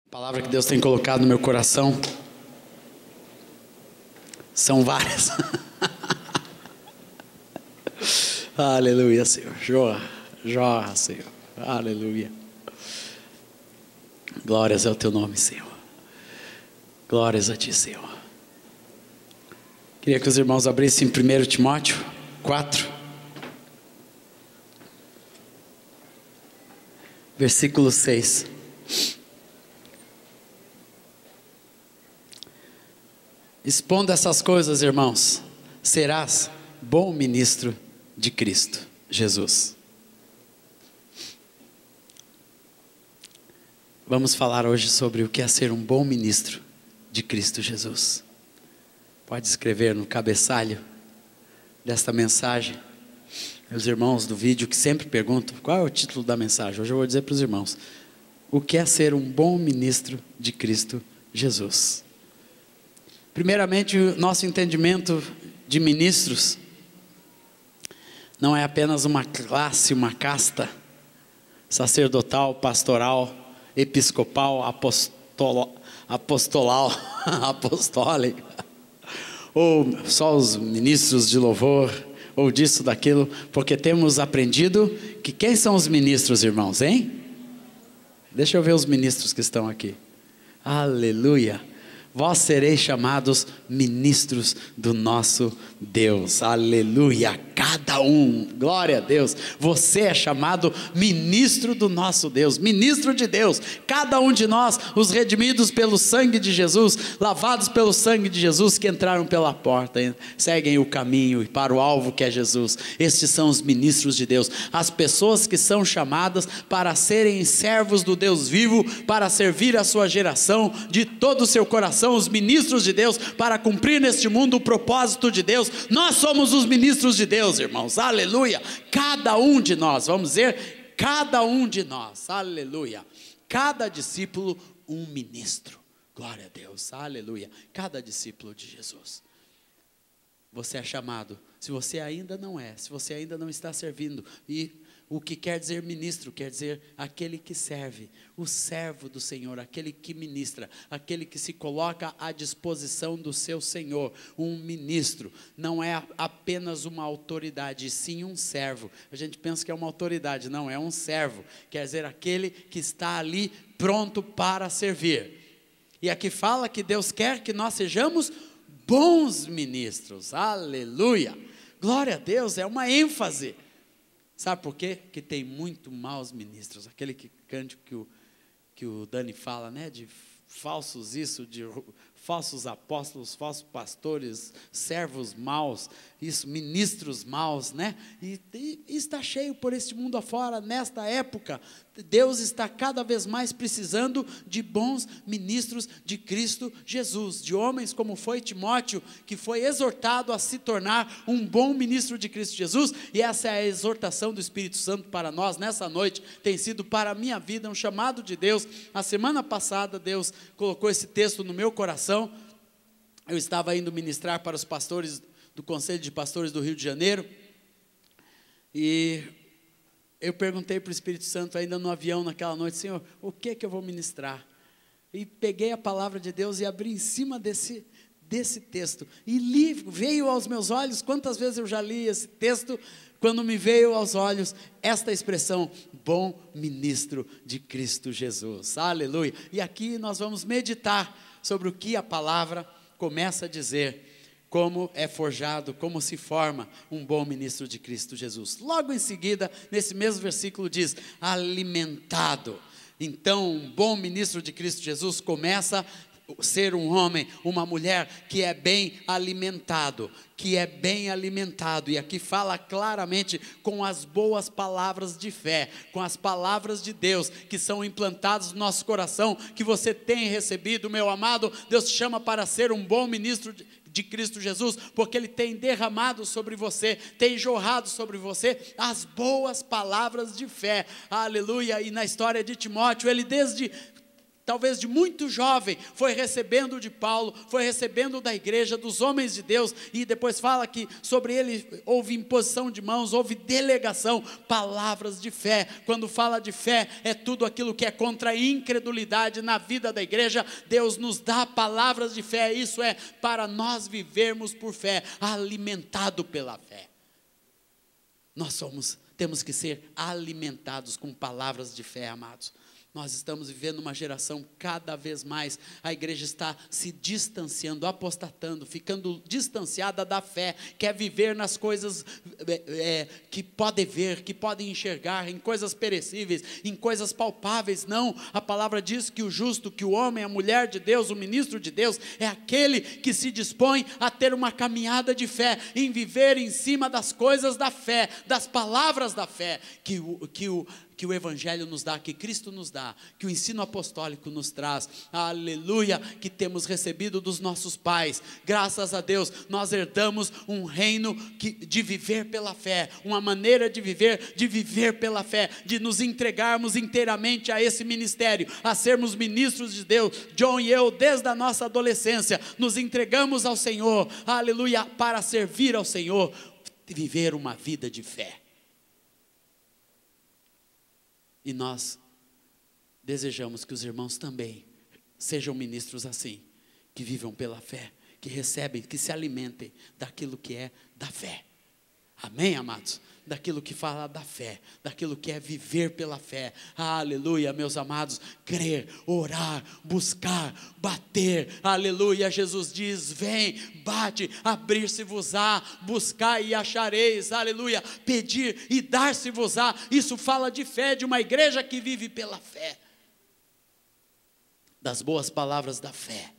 A palavra que Deus tem colocado no meu coração são várias. Aleluia, Senhor. Jorra, Senhor. Aleluia. Glórias ao teu nome, Senhor. Glórias a ti, Senhor. Queria que os irmãos abrissem 1 Timóteo 4, versículo 6. Expondo essas coisas, irmãos, serás bom ministro de Cristo Jesus. Vamos falar hoje sobre o que é ser um bom ministro de Cristo Jesus. Pode escrever no cabeçalho desta mensagem. Os irmãos do vídeo que sempre perguntam qual é o título da mensagem. Hoje eu vou dizer para os irmãos: o que é ser um bom ministro de Cristo Jesus? Primeiramente, o nosso entendimento de ministros não é apenas uma classe, uma casta sacerdotal, pastoral, episcopal, apostolal, apostólica, ou só os ministros de louvor, ou disso, daquilo, porque temos aprendido que quem são os ministros, irmãos, hein? Deixa eu ver os ministros que estão aqui. Aleluia! Vós sereis chamados ministros do nosso Deus. Aleluia! Cada um, glória a Deus. Você é chamado ministro do nosso Deus, ministro de Deus. Cada um de nós, os redimidos pelo sangue de Jesus, lavados pelo sangue de Jesus, que entraram pela porta, seguem o caminho para o alvo que é Jesus. Estes são os ministros de Deus, as pessoas que são chamadas para serem servos do Deus vivo, para servir a sua geração de todo o seu coração, os ministros de Deus, para cumprir neste mundo o propósito de Deus. Nós somos os ministros de Deus, irmãos, aleluia. Cada um de nós, vamos dizer, cada um de nós, aleluia. Cada discípulo, um ministro, glória a Deus, aleluia. Cada discípulo de Jesus. Você é chamado, se você ainda não é, se você ainda não está servindo, e o que quer dizer ministro, quer dizer aquele que serve, o servo do Senhor, aquele que ministra, aquele que se coloca à disposição do seu Senhor. Um ministro não é apenas uma autoridade, sim um servo. A gente pensa que é uma autoridade, não, é um servo, quer dizer aquele que está ali pronto para servir. E aqui fala que Deus quer que nós sejamos bons ministros, aleluia, glória a Deus, é uma ênfase. Sabe por quê? Que tem muito maus ministros, aquele cântico que o Dani fala, né? De falsos isso, de falsos apóstolos, falsos pastores, servos maus, isso, ministros maus, né? E está cheio por este mundo afora, nesta época. Deus está cada vez mais precisando de bons ministros de Cristo Jesus, de homens como foi Timóteo, que foi exortado a se tornar um bom ministro de Cristo Jesus, e essa é a exortação do Espírito Santo para nós nessa noite, tem sido para a minha vida um chamado de Deus. A semana passada Deus colocou esse texto no meu coração, eu estava indo ministrar para os pastores do Conselho de Pastores do Rio de Janeiro, e eu perguntei para o Espírito Santo, ainda no avião naquela noite: Senhor, o que eu vou ministrar? E peguei a palavra de Deus e abri em cima desse texto, e li, veio aos meus olhos, quantas vezes eu já li esse texto, quando me veio aos olhos esta expressão, bom ministro de Cristo Jesus, aleluia. E aqui nós vamos meditar sobre o que a palavra começa a dizer, como é forjado, como se forma um bom ministro de Cristo Jesus. Logo em seguida, nesse mesmo versículo diz, alimentado. Então, um bom ministro de Cristo Jesus começa a ser um homem, uma mulher que é bem alimentado, e aqui fala claramente com as boas palavras de fé, com as palavras de Deus, que são implantadas no nosso coração, que você tem recebido, meu amado. Deus te chama para ser um bom ministro de Cristo Jesus, porque Ele tem derramado sobre você, tem jorrado sobre você as boas palavras de fé, aleluia. E na história de Timóteo, ele desde talvez de muito jovem, foi recebendo de Paulo, foi recebendo da igreja, dos homens de Deus, e depois fala que sobre ele houve imposição de mãos, houve delegação, palavras de fé. Quando fala de fé, é tudo aquilo que é contra a incredulidade na vida da igreja. Deus nos dá palavras de fé, isso é para nós vivermos por fé, alimentado pela fé. Nós temos que ser alimentados com palavras de fé, amados. Nós estamos vivendo uma geração cada vez mais, a igreja está se distanciando, apostatando, ficando distanciada da fé, quer viver nas coisas que pode ver, que pode enxergar, em coisas perecíveis, em coisas palpáveis. Não, a palavra diz que o justo, que o homem, a mulher de Deus, o ministro de Deus, é aquele que se dispõe a ter uma caminhada de fé, em viver em cima das coisas da fé, das palavras da fé, que o Evangelho nos dá, que Cristo nos dá, que o ensino apostólico nos traz, aleluia, que temos recebido dos nossos pais. Graças a Deus, nós herdamos um reino de viver pela fé, uma maneira de viver pela fé, de nos entregarmos inteiramente a esse ministério, a sermos ministros de Deus. John e eu, desde a nossa adolescência, nos entregamos ao Senhor, aleluia, para servir ao Senhor, viver uma vida de fé. E nós desejamos que os irmãos também sejam ministros assim, que vivam pela fé, que recebem, que se alimentem daquilo que é da fé. Amém, amados? Daquilo que fala da fé, daquilo que é viver pela fé. Aleluia, meus amados, crer, orar, buscar, bater. Aleluia, Jesus diz: vem, bate, abrir-se-vos-á, buscar e achareis. Aleluia, pedir e dar-se-vos-á. Isso fala de fé, de uma igreja que vive pela fé, das boas palavras da fé.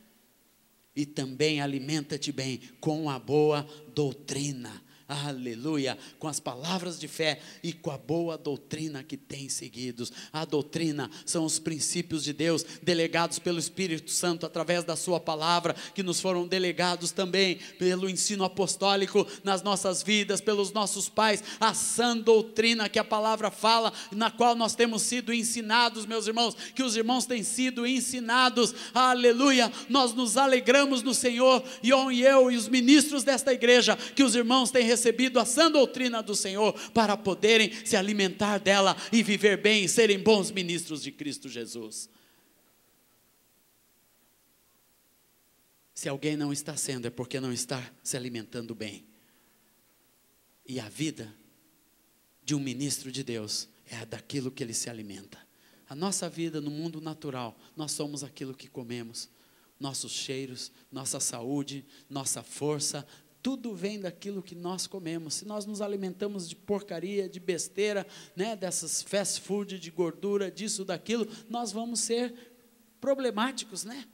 E também alimenta-te bem com a boa doutrina. Aleluia, com as palavras de fé e com a boa doutrina que tem seguidos. A doutrina são os princípios de Deus, delegados pelo Espírito Santo, através da sua palavra, que nos foram delegados também pelo ensino apostólico nas nossas vidas, pelos nossos pais, a sã doutrina que a palavra fala, na qual nós temos sido ensinados, meus irmãos, que os irmãos têm sido ensinados. Aleluia, nós nos alegramos no Senhor, Ion e eu e os ministros desta igreja, que os irmãos têm recebido a sã doutrina do Senhor, para poderem se alimentar dela e viver bem, e serem bons ministros de Cristo Jesus. Se alguém não está sendo, é porque não está se alimentando bem. E a vida de um ministro de Deus é daquilo que ele se alimenta. A nossa vida no mundo natural, nós somos aquilo que comemos, nossos cheiros, nossa saúde, nossa força, tudo vem daquilo que nós comemos. Se nós nos alimentamos de porcaria, de besteira, né, dessas fast food, de gordura, disso, daquilo, nós vamos ser problemáticos, né?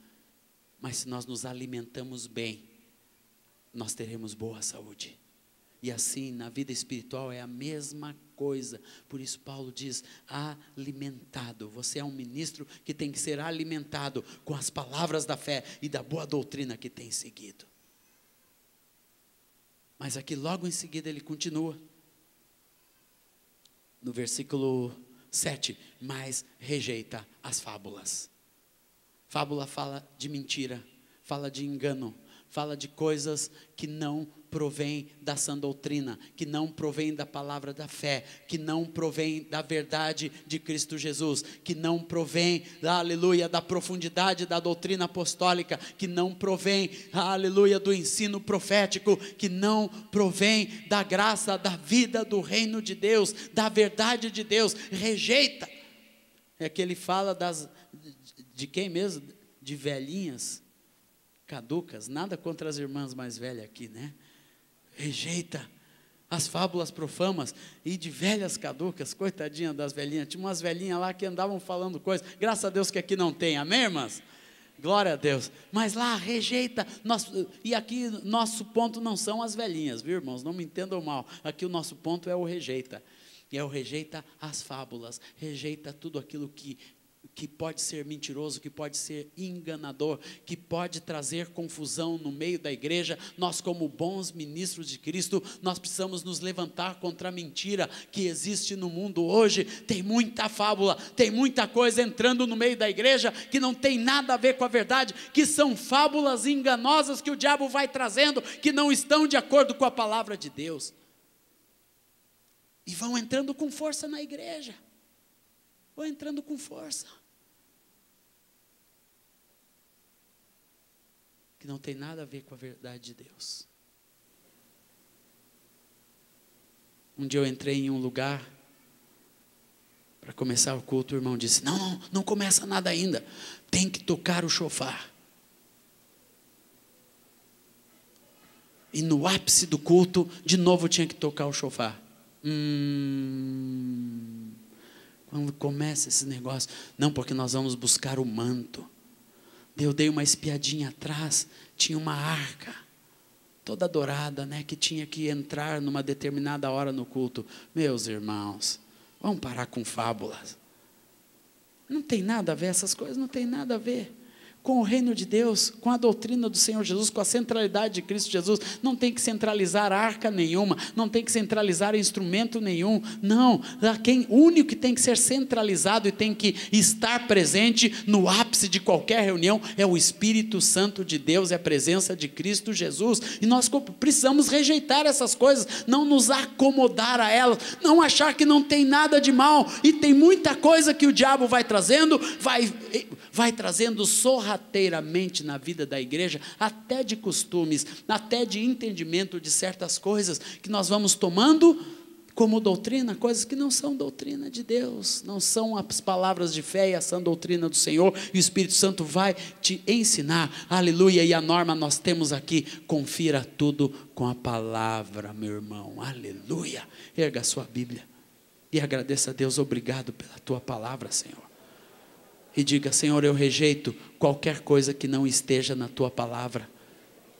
Mas se nós nos alimentamos bem, nós teremos boa saúde. E assim, na vida espiritual é a mesma coisa. Por isso Paulo diz, alimentado. Você é um ministro que tem que ser alimentado com as palavras da fé e da boa doutrina que tem seguido. Mas aqui logo em seguida ele continua, no versículo 7, mas rejeita as fábulas. Fábula fala de mentira, fala de engano, fala de coisas que não provém da sã doutrina, que não provém da palavra da fé, que não provém da verdade de Cristo Jesus, que não provém, aleluia, da profundidade da doutrina apostólica, que não provém, aleluia, do ensino profético, que não provém da graça, da vida do reino de Deus, da verdade de Deus. Rejeita. É que ele fala de quem mesmo? De velhinhas caducas. Nada contra as irmãs mais velhas aqui, né? Rejeita as fábulas profanas e de velhas caducas. Coitadinha das velhinhas, tinha umas velhinhas lá que andavam falando coisas, graças a Deus que aqui não tem, amém, irmãs? Glória a Deus. Mas lá rejeita, e aqui nosso ponto não são as velhinhas, viu, irmãos? Não me entendam mal, aqui o nosso ponto é o rejeita. E é o rejeita as fábulas, rejeita tudo aquilo que que pode ser mentiroso, que pode ser enganador, que pode trazer confusão no meio da igreja. Nós, como bons ministros de Cristo, nós precisamos nos levantar contra a mentira que existe no mundo hoje. Tem muita fábula, tem muita coisa entrando no meio da igreja que não tem nada a ver com a verdade, que são fábulas enganosas que o diabo vai trazendo, que não estão de acordo com a palavra de Deus, e vão entrando com força na igreja, vão entrando com força, que não tem nada a ver com a verdade de Deus. Um dia eu entrei em um lugar para começar o culto, o irmão disse: não começa nada ainda, tem que tocar o shofar. E no ápice do culto, de novo tinha que tocar o shofar. Quando começa esse negócio, não, porque nós vamos buscar o manto. Eu dei uma espiadinha atrás, tinha uma arca, toda dourada, né, que tinha que entrar numa determinada hora no culto. Meus irmãos, vamos parar com fábulas. Não tem nada a ver, essas coisas não tem nada a ver com o reino de Deus, com a doutrina do Senhor Jesus, com a centralidade de Cristo Jesus. Não tem que centralizar arca nenhuma, não tem que centralizar instrumento nenhum, não. O único que tem que ser centralizado e tem que estar presente no ápice de qualquer reunião é o Espírito Santo de Deus, é a presença de Cristo Jesus, e nós precisamos rejeitar essas coisas, não nos acomodar a elas, não achar que não tem nada de mal, e tem muita coisa que o diabo vai trazendo, vai trazendo sorrateiramente na vida da igreja, até de costumes, até de entendimento de certas coisas, que nós vamos tomando como doutrina, coisas que não são doutrina de Deus, não são as palavras de fé e a sã doutrina do Senhor, e o Espírito Santo vai te ensinar, aleluia. E a norma nós temos aqui: confira tudo com a palavra, meu irmão, aleluia. Erga a sua Bíblia e agradeça a Deus. Obrigado pela tua palavra, Senhor. E diga: Senhor, eu rejeito qualquer coisa que não esteja na tua palavra.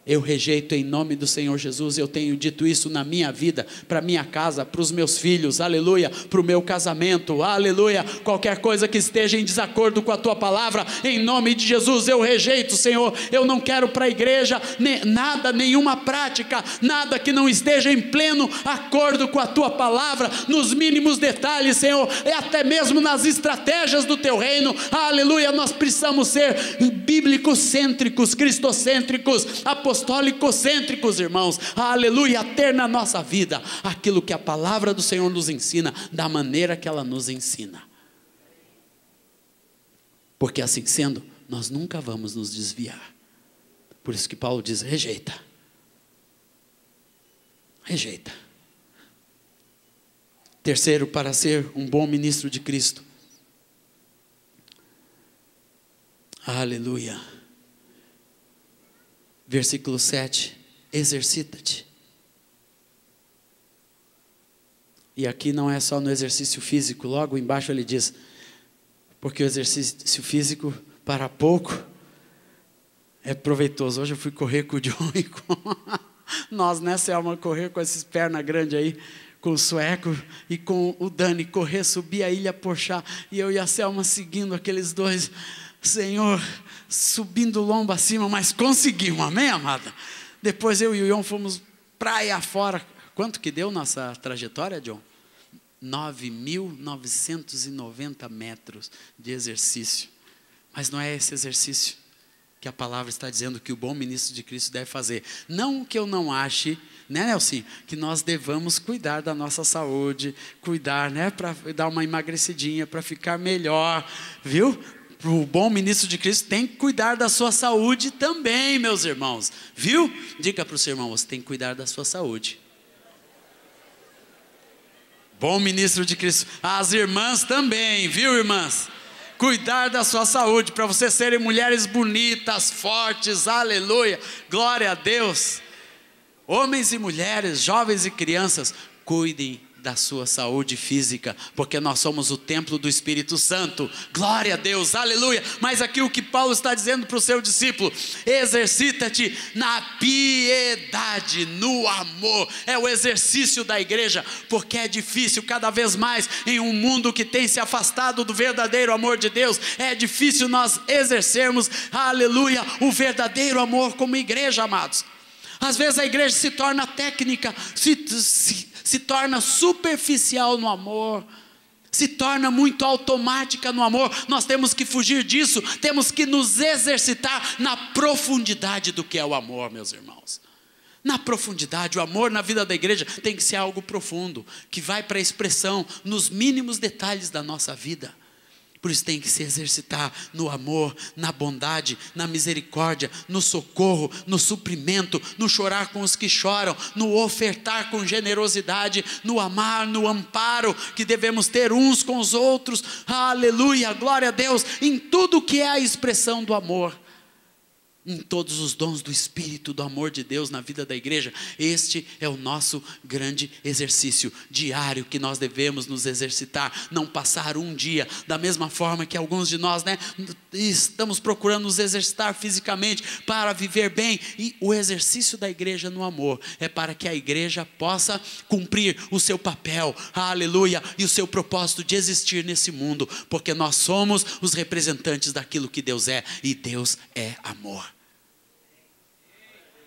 Eu rejeito em nome do Senhor Jesus. Eu tenho dito isso na minha vida, para minha casa, para os meus filhos, aleluia, para o meu casamento, aleluia. Qualquer coisa que esteja em desacordo com a tua palavra, em nome de Jesus, eu rejeito, Senhor. Eu não quero para a igreja nada, nenhuma prática, nada que não esteja em pleno acordo com a tua palavra, nos mínimos detalhes, Senhor, e até mesmo nas estratégias do teu reino, aleluia. Nós precisamos ser bíblico-cêntricos, cristocêntricos, apostólico-cêntricos, irmãos, aleluia, ter na nossa vida aquilo que a palavra do Senhor nos ensina, da maneira que ela nos ensina, porque assim sendo, nós nunca vamos nos desviar. Por isso que Paulo diz: rejeita. Terceiro, para ser um bom ministro de Cristo, aleluia, versículo 7, exercita-te. E aqui não é só no exercício físico, logo embaixo ele diz: porque o exercício físico para pouco é proveitoso. Hoje eu fui correr com o John e com nós, né, Selma, correr com esses pernas grandes aí, com o Sueco e com o Dani, correr, subir a Ilha Porchá, e eu e a Selma seguindo aqueles dois, Senhor, subindo o lombo acima, mas conseguimos, amém, amada? Depois eu e o Ion fomos praia fora. Quanto que deu nossa trajetória, John? 9.990 metros de exercício. Mas não é esse exercício que a palavra está dizendo que o bom ministro de Cristo deve fazer. Não que eu não ache, né, Nelson, que nós devamos cuidar da nossa saúde, cuidar, né, para dar uma emagrecidinha, para ficar melhor, viu? O bom ministro de Cristo tem que cuidar da sua saúde também, meus irmãos, viu? Diga para o seu irmão: você tem que cuidar da sua saúde. Bom ministro de Cristo, as irmãs também, viu, irmãs? Cuidar da sua saúde, para vocês serem mulheres bonitas, fortes, aleluia, glória a Deus. Homens e mulheres, jovens e crianças, cuidem da sua saúde física, porque nós somos o templo do Espírito Santo. Glória a Deus, aleluia. Mas aqui o que Paulo está dizendo para o seu discípulo: exercita-te na piedade, no amor. É o exercício da igreja, porque é difícil cada vez mais, em um mundo que tem se afastado do verdadeiro amor de Deus, é difícil nós exercermos, aleluia, o verdadeiro amor como igreja, amados. Às vezes a igreja se torna técnica, se torna superficial no amor, se torna muito automática no amor. Nós temos que fugir disso, temos que nos exercitar na profundidade do que é o amor, meus irmãos. Na profundidade, o amor na vida da igreja tem que ser algo profundo, que vai para a expressão nos mínimos detalhes da nossa vida. Por isso tem que se exercitar no amor, na bondade, na misericórdia, no socorro, no suprimento, no chorar com os que choram, no ofertar com generosidade, no amar, no amparo que devemos ter uns com os outros. Aleluia, glória a Deus, em tudo que é a expressão do amor. Em todos os dons do Espírito, do amor de Deus na vida da igreja. Este é o nosso grande exercício diário que nós devemos nos exercitar. Não passar um dia, da mesma forma que alguns de nós, estamos procurando nos exercitar fisicamente para viver bem. E o exercício da igreja no amor é para que a igreja possa cumprir o seu papel, aleluia, e o seu propósito de existir nesse mundo, porque nós somos os representantes daquilo que Deus é, e Deus é amor.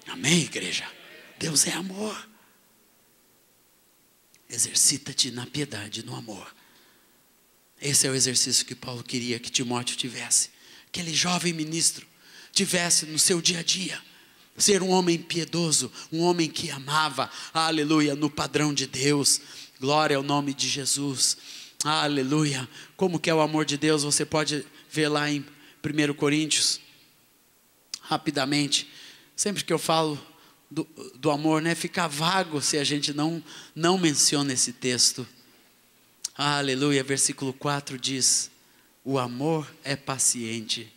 Amém, igreja? Deus é amor. Exercita-te na piedade, no amor. Esse é o exercício que Paulo queria que Timóteo tivesse. Aquele jovem ministro tivesse no seu dia a dia. Ser um homem piedoso, um homem que amava, aleluia, no padrão de Deus. Glória ao nome de Jesus. Aleluia. Como que é o amor de Deus? Você pode ver lá em 1 Coríntios. Rapidamente. Sempre que eu falo do amor, fica vago se a gente não menciona esse texto. Aleluia, versículo 4 diz: o amor é paciente,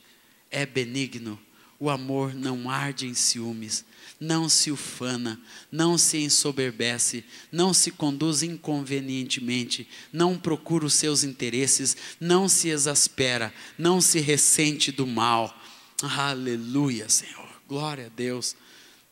é benigno, o amor não arde em ciúmes, não se ufana, não se ensoberbece, não se conduz inconvenientemente, não procura os seus interesses, não se exaspera, não se ressente do mal. Aleluia, Senhor. Glória a Deus,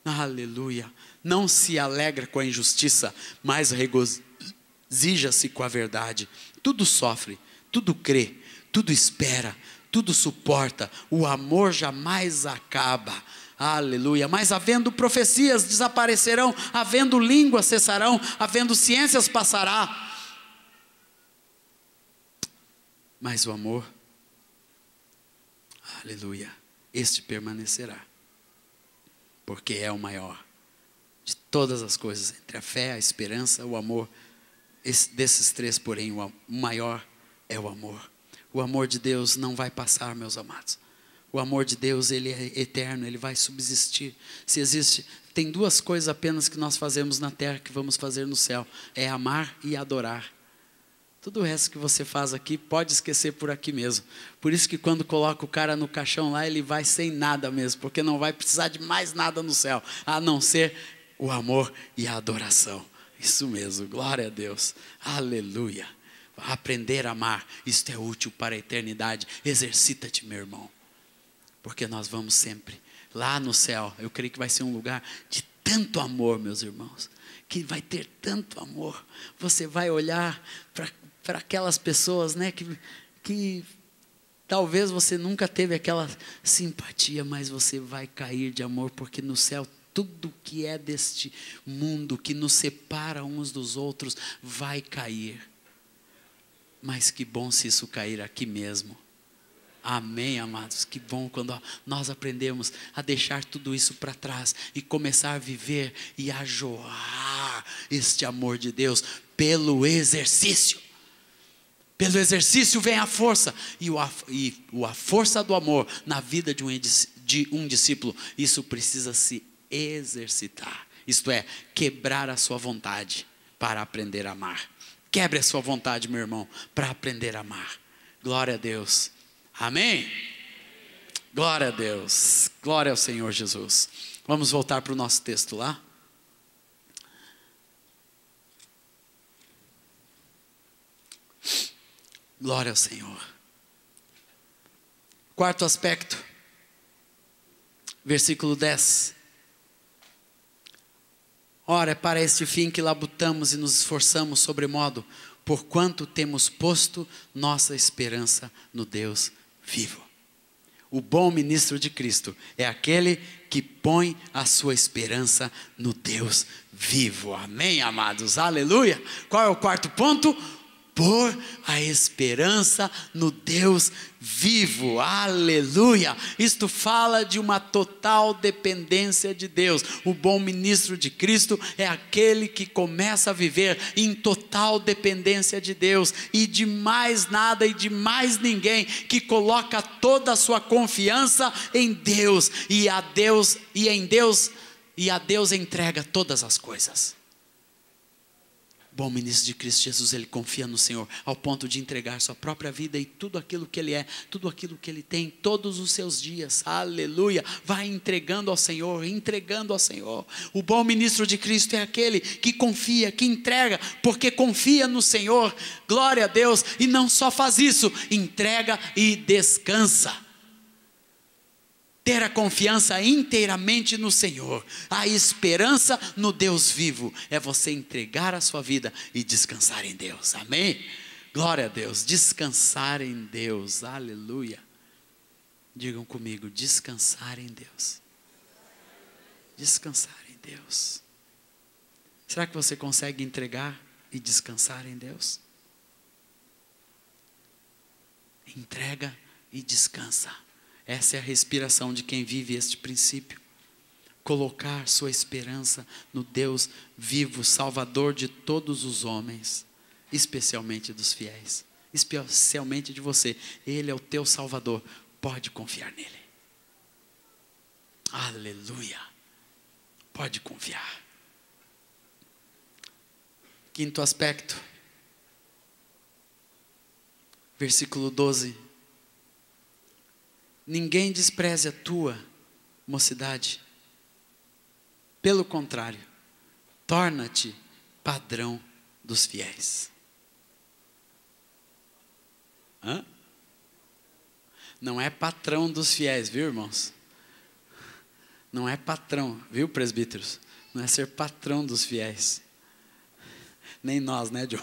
aleluia. Não se alegra com a injustiça, mas regozija-se com a verdade. Tudo sofre, tudo crê, tudo espera, tudo suporta. O amor jamais acaba, aleluia. Mas havendo profecias desaparecerão, havendo línguas cessarão, havendo ciências passará. Mas o amor, aleluia, este permanecerá. Porque é o maior de todas as coisas, entre a fé, a esperança, o amor. Desses três, porém, o maior é o amor. O amor de Deus não vai passar, meus amados. O amor de Deus, ele é eterno, ele vai subsistir. Se existe, tem duas coisas apenas que nós fazemos na terra que vamos fazer no céu: é amar e adorar. Tudo o resto que você faz aqui, pode esquecer por aqui mesmo. Por isso que quando coloca o cara no caixão lá, ele vai sem nada mesmo, porque não vai precisar de mais nada no céu, a não ser o amor e a adoração. Isso mesmo, glória a Deus, aleluia. Aprender a amar, isto é útil para a eternidade. Exercita-te, meu irmão, porque nós vamos sempre, lá no céu, eu creio que vai ser um lugar de tanto amor, meus irmãos, que vai ter tanto amor. Você vai olhar para aquelas pessoas, que talvez você nunca teve aquela simpatia, mas você vai cair de amor, porque no céu tudo que é deste mundo, que nos separa uns dos outros, vai cair. Mas que bom se isso cair aqui mesmo. Amém, amados, que bom quando nós aprendemos a deixar tudo isso para trás e começar a viver e a jorrar este amor de Deus pelo exercício. Pelo exercício vem a força, e a força do amor na vida de um discípulo, isso precisa se exercitar, isto é, quebrar a sua vontade para aprender a amar. Quebre a sua vontade, meu irmão, para aprender a amar. Glória a Deus, amém? Glória a Deus, glória ao Senhor Jesus. Vamos voltar para o nosso texto lá. Glória ao Senhor. Quarto aspecto, versículo 10. Ora, é para este fim que labutamos e nos esforçamos sobremodo, porquanto temos posto nossa esperança no Deus vivo. O bom ministro de Cristo é aquele que põe a sua esperança no Deus vivo. Amém, amados? Aleluia. Qual é o quarto ponto? Pôr a esperança no Deus vivo, aleluia. Isto fala de uma total dependência de Deus. O bom ministro de Cristo é aquele que começa a viver em total dependência de Deus e de mais nada e de mais ninguém, que coloca toda a sua confiança em Deus e a Deus entrega todas as coisas. Bom ministro de Cristo Jesus, ele confia no Senhor ao ponto de entregar sua própria vida e tudo aquilo que ele é, tudo aquilo que ele tem, todos os seus dias, aleluia, vai entregando ao Senhor, entregando ao Senhor. O bom ministro de Cristo é aquele que confia, que entrega, porque confia no Senhor, glória a Deus, e não só faz isso, entrega e descansa. Ter a confiança inteiramente no Senhor, a esperança no Deus vivo, é você entregar a sua vida e descansar em Deus, amém? Glória a Deus, descansar em Deus, aleluia. Digam comigo, descansar em Deus. Descansar em Deus. Será que você consegue entregar e descansar em Deus? Entrega e descansa. Essa é a respiração de quem vive este princípio. Colocar sua esperança no Deus vivo, Salvador de todos os homens, especialmente dos fiéis, especialmente de você. Ele é o teu Salvador, pode confiar nele. Aleluia, pode confiar. Quinto aspecto, versículo 12. Ninguém despreze a tua mocidade. Pelo contrário, torna-te padrão dos fiéis. Hã? Não é patrão dos fiéis, viu, irmãos? Não é patrão, viu, presbíteros? Não é ser patrão dos fiéis. Nem nós, né, John?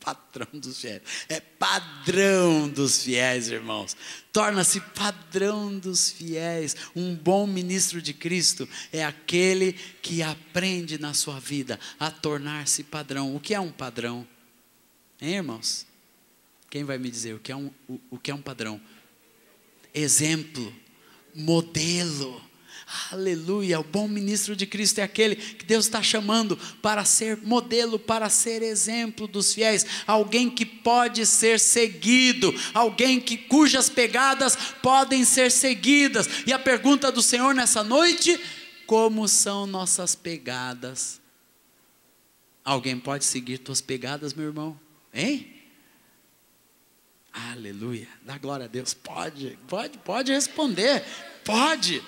Patrão dos fiéis, é padrão dos fiéis, irmãos. Torna-se padrão dos fiéis. Um bom ministro de Cristo é aquele que aprende na sua vida a tornar-se padrão. O que é um padrão? Hein, irmãos? Quem vai me dizer o que é um padrão? Exemplo, modelo. Aleluia, o bom ministro de Cristo é aquele que Deus está chamando para ser modelo, para ser exemplo dos fiéis, alguém que pode ser seguido, alguém cujas pegadas podem ser seguidas. E a pergunta do Senhor nessa noite: como são nossas pegadas? Alguém pode seguir tuas pegadas, meu irmão? Hein? Aleluia, dá glória a Deus. Pode responder, pode.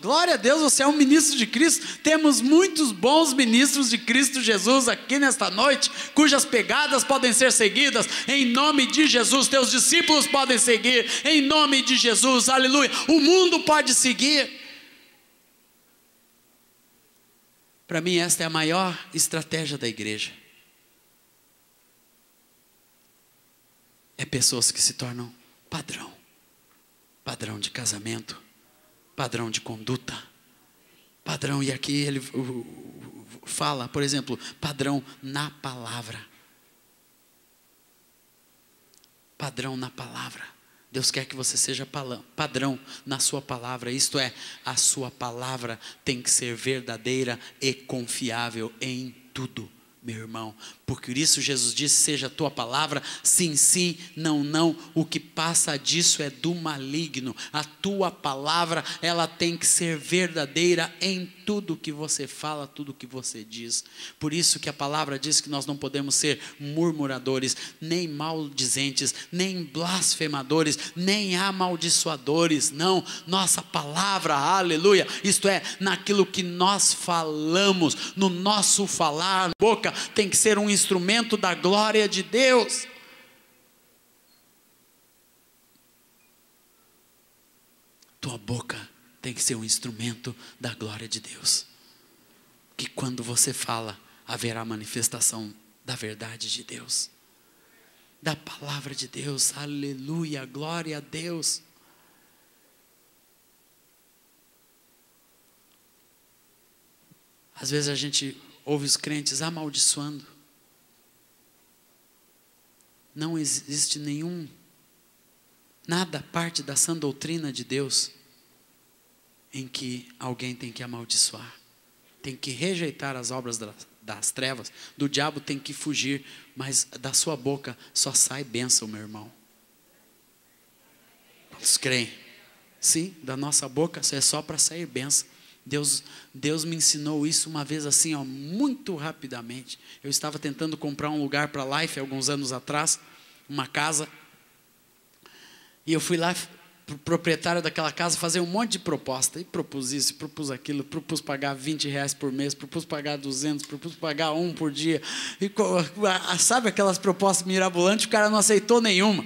Glória a Deus, você é um ministro de Cristo. Temos muitos bons ministros de Cristo Jesus aqui nesta noite, cujas pegadas podem ser seguidas, em nome de Jesus. Teus discípulos podem seguir, em nome de Jesus, aleluia. O mundo pode seguir. Para mim, esta é a maior estratégia da igreja. É pessoas que se tornam padrão de casamento, padrão de conduta, padrão, e aqui ele fala, por exemplo, padrão na palavra. Padrão na palavra. Deus quer que você seja padrão na sua palavra, isto é, a sua palavra tem que ser verdadeira e confiável em tudo, meu irmão. Por isso Jesus disse: seja a tua palavra sim, sim, não, não. O que passa disso é do maligno. A tua palavra, ela tem que ser verdadeira em tudo que você fala, tudo que você diz. Por isso que a palavra diz que nós não podemos ser murmuradores, nem maldizentes, nem blasfemadores, nem amaldiçoadores. Não, nossa palavra, aleluia, isto é, naquilo que nós falamos, no nosso falar, boca, tem que ser um instrumento da glória de Deus. tua boca tem que ser um instrumento da glória de Deus. Que quando você fala, haverá manifestação da verdade de Deus, da palavra de Deus. Aleluia, glória a Deus. Às vezes a gente ouve os crentes amaldiçoando. Não existe nada parte da sã doutrina de Deus em que alguém tem que amaldiçoar, tem que rejeitar as obras das trevas, do diabo tem que fugir, mas da sua boca só sai bênção, meu irmão. Quantos creem? Sim, da nossa boca é só para sair bênção. Deus me ensinou isso uma vez assim, muito rapidamente. Eu estava tentando comprar um lugar para a Life alguns anos atrás, uma casa, e eu fui lá para o proprietário daquela casa fazer um monte de proposta, e propus isso, propus aquilo, propus pagar R$20 por mês, propus pagar 200, propus pagar 1 por dia, e, sabe aquelas propostas mirabolantes, o cara não aceitou nenhuma.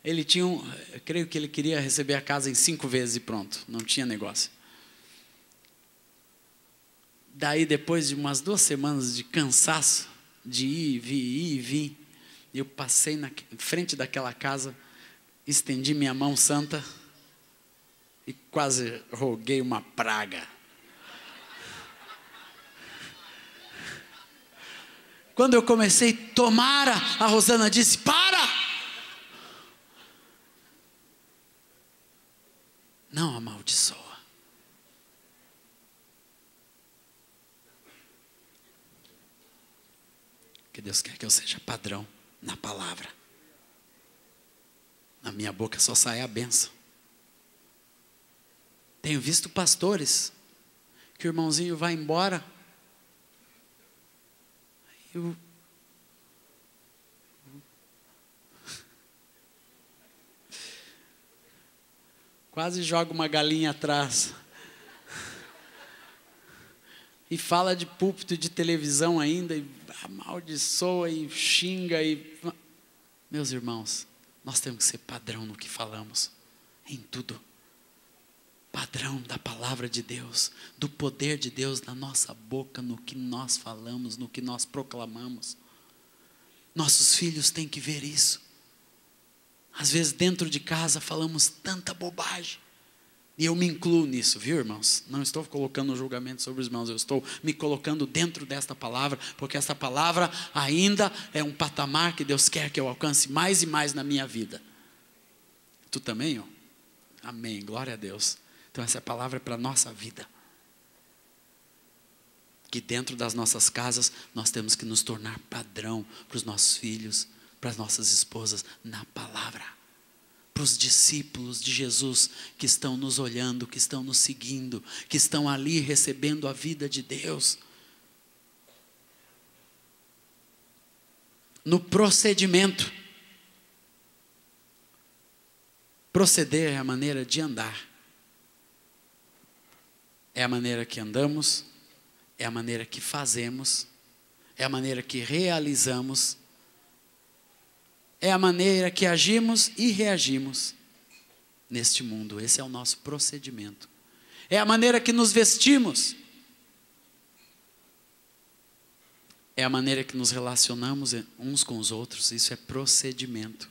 Ele tinha eu creio que ele queria receber a casa em 5 vezes e pronto, não tinha negócio. Daí depois de umas 2 semanas de cansaço, de ir e vir, eu passei na frente daquela casa, estendi minha mão santa e quase roguei uma praga. Quando eu comecei, tomara, a Rosana disse, para! Não amaldiçoa. Que Deus quer que eu seja padrão na palavra. Na minha boca só sai a bênção. Tenho visto pastores que o irmãozinho vai embora. Quase joga uma galinha atrás. E fala de púlpito e de televisão ainda, e amaldiçoa e xinga. Meus irmãos, nós temos que ser padrão no que falamos, em tudo. Padrão da palavra de Deus, do poder de Deus na nossa boca, no que nós falamos, no que nós proclamamos. Nossos filhos têm que ver isso. Às vezes dentro de casa falamos tanta bobagem. E eu me incluo nisso, viu, irmãos? Não estou colocando um julgamento sobre os irmãos, eu estou me colocando dentro desta palavra, porque esta palavra ainda é um patamar que Deus quer que eu alcance mais e mais na minha vida. Tu também, ó? Amém, glória a Deus. Então essa palavra é para a nossa vida. Que dentro das nossas casas nós temos que nos tornar padrão para os nossos filhos, para as nossas esposas, na palavra. Para os discípulos de Jesus que estão nos olhando, que estão nos seguindo, que estão ali recebendo a vida de Deus. No procedimento. Proceder é a maneira de andar. É a maneira que andamos, é a maneira que fazemos, é a maneira que realizamos, é a maneira que agimos e reagimos neste mundo. Esse é o nosso procedimento. É a maneira que nos vestimos. É a maneira que nos relacionamos uns com os outros. Isso é procedimento.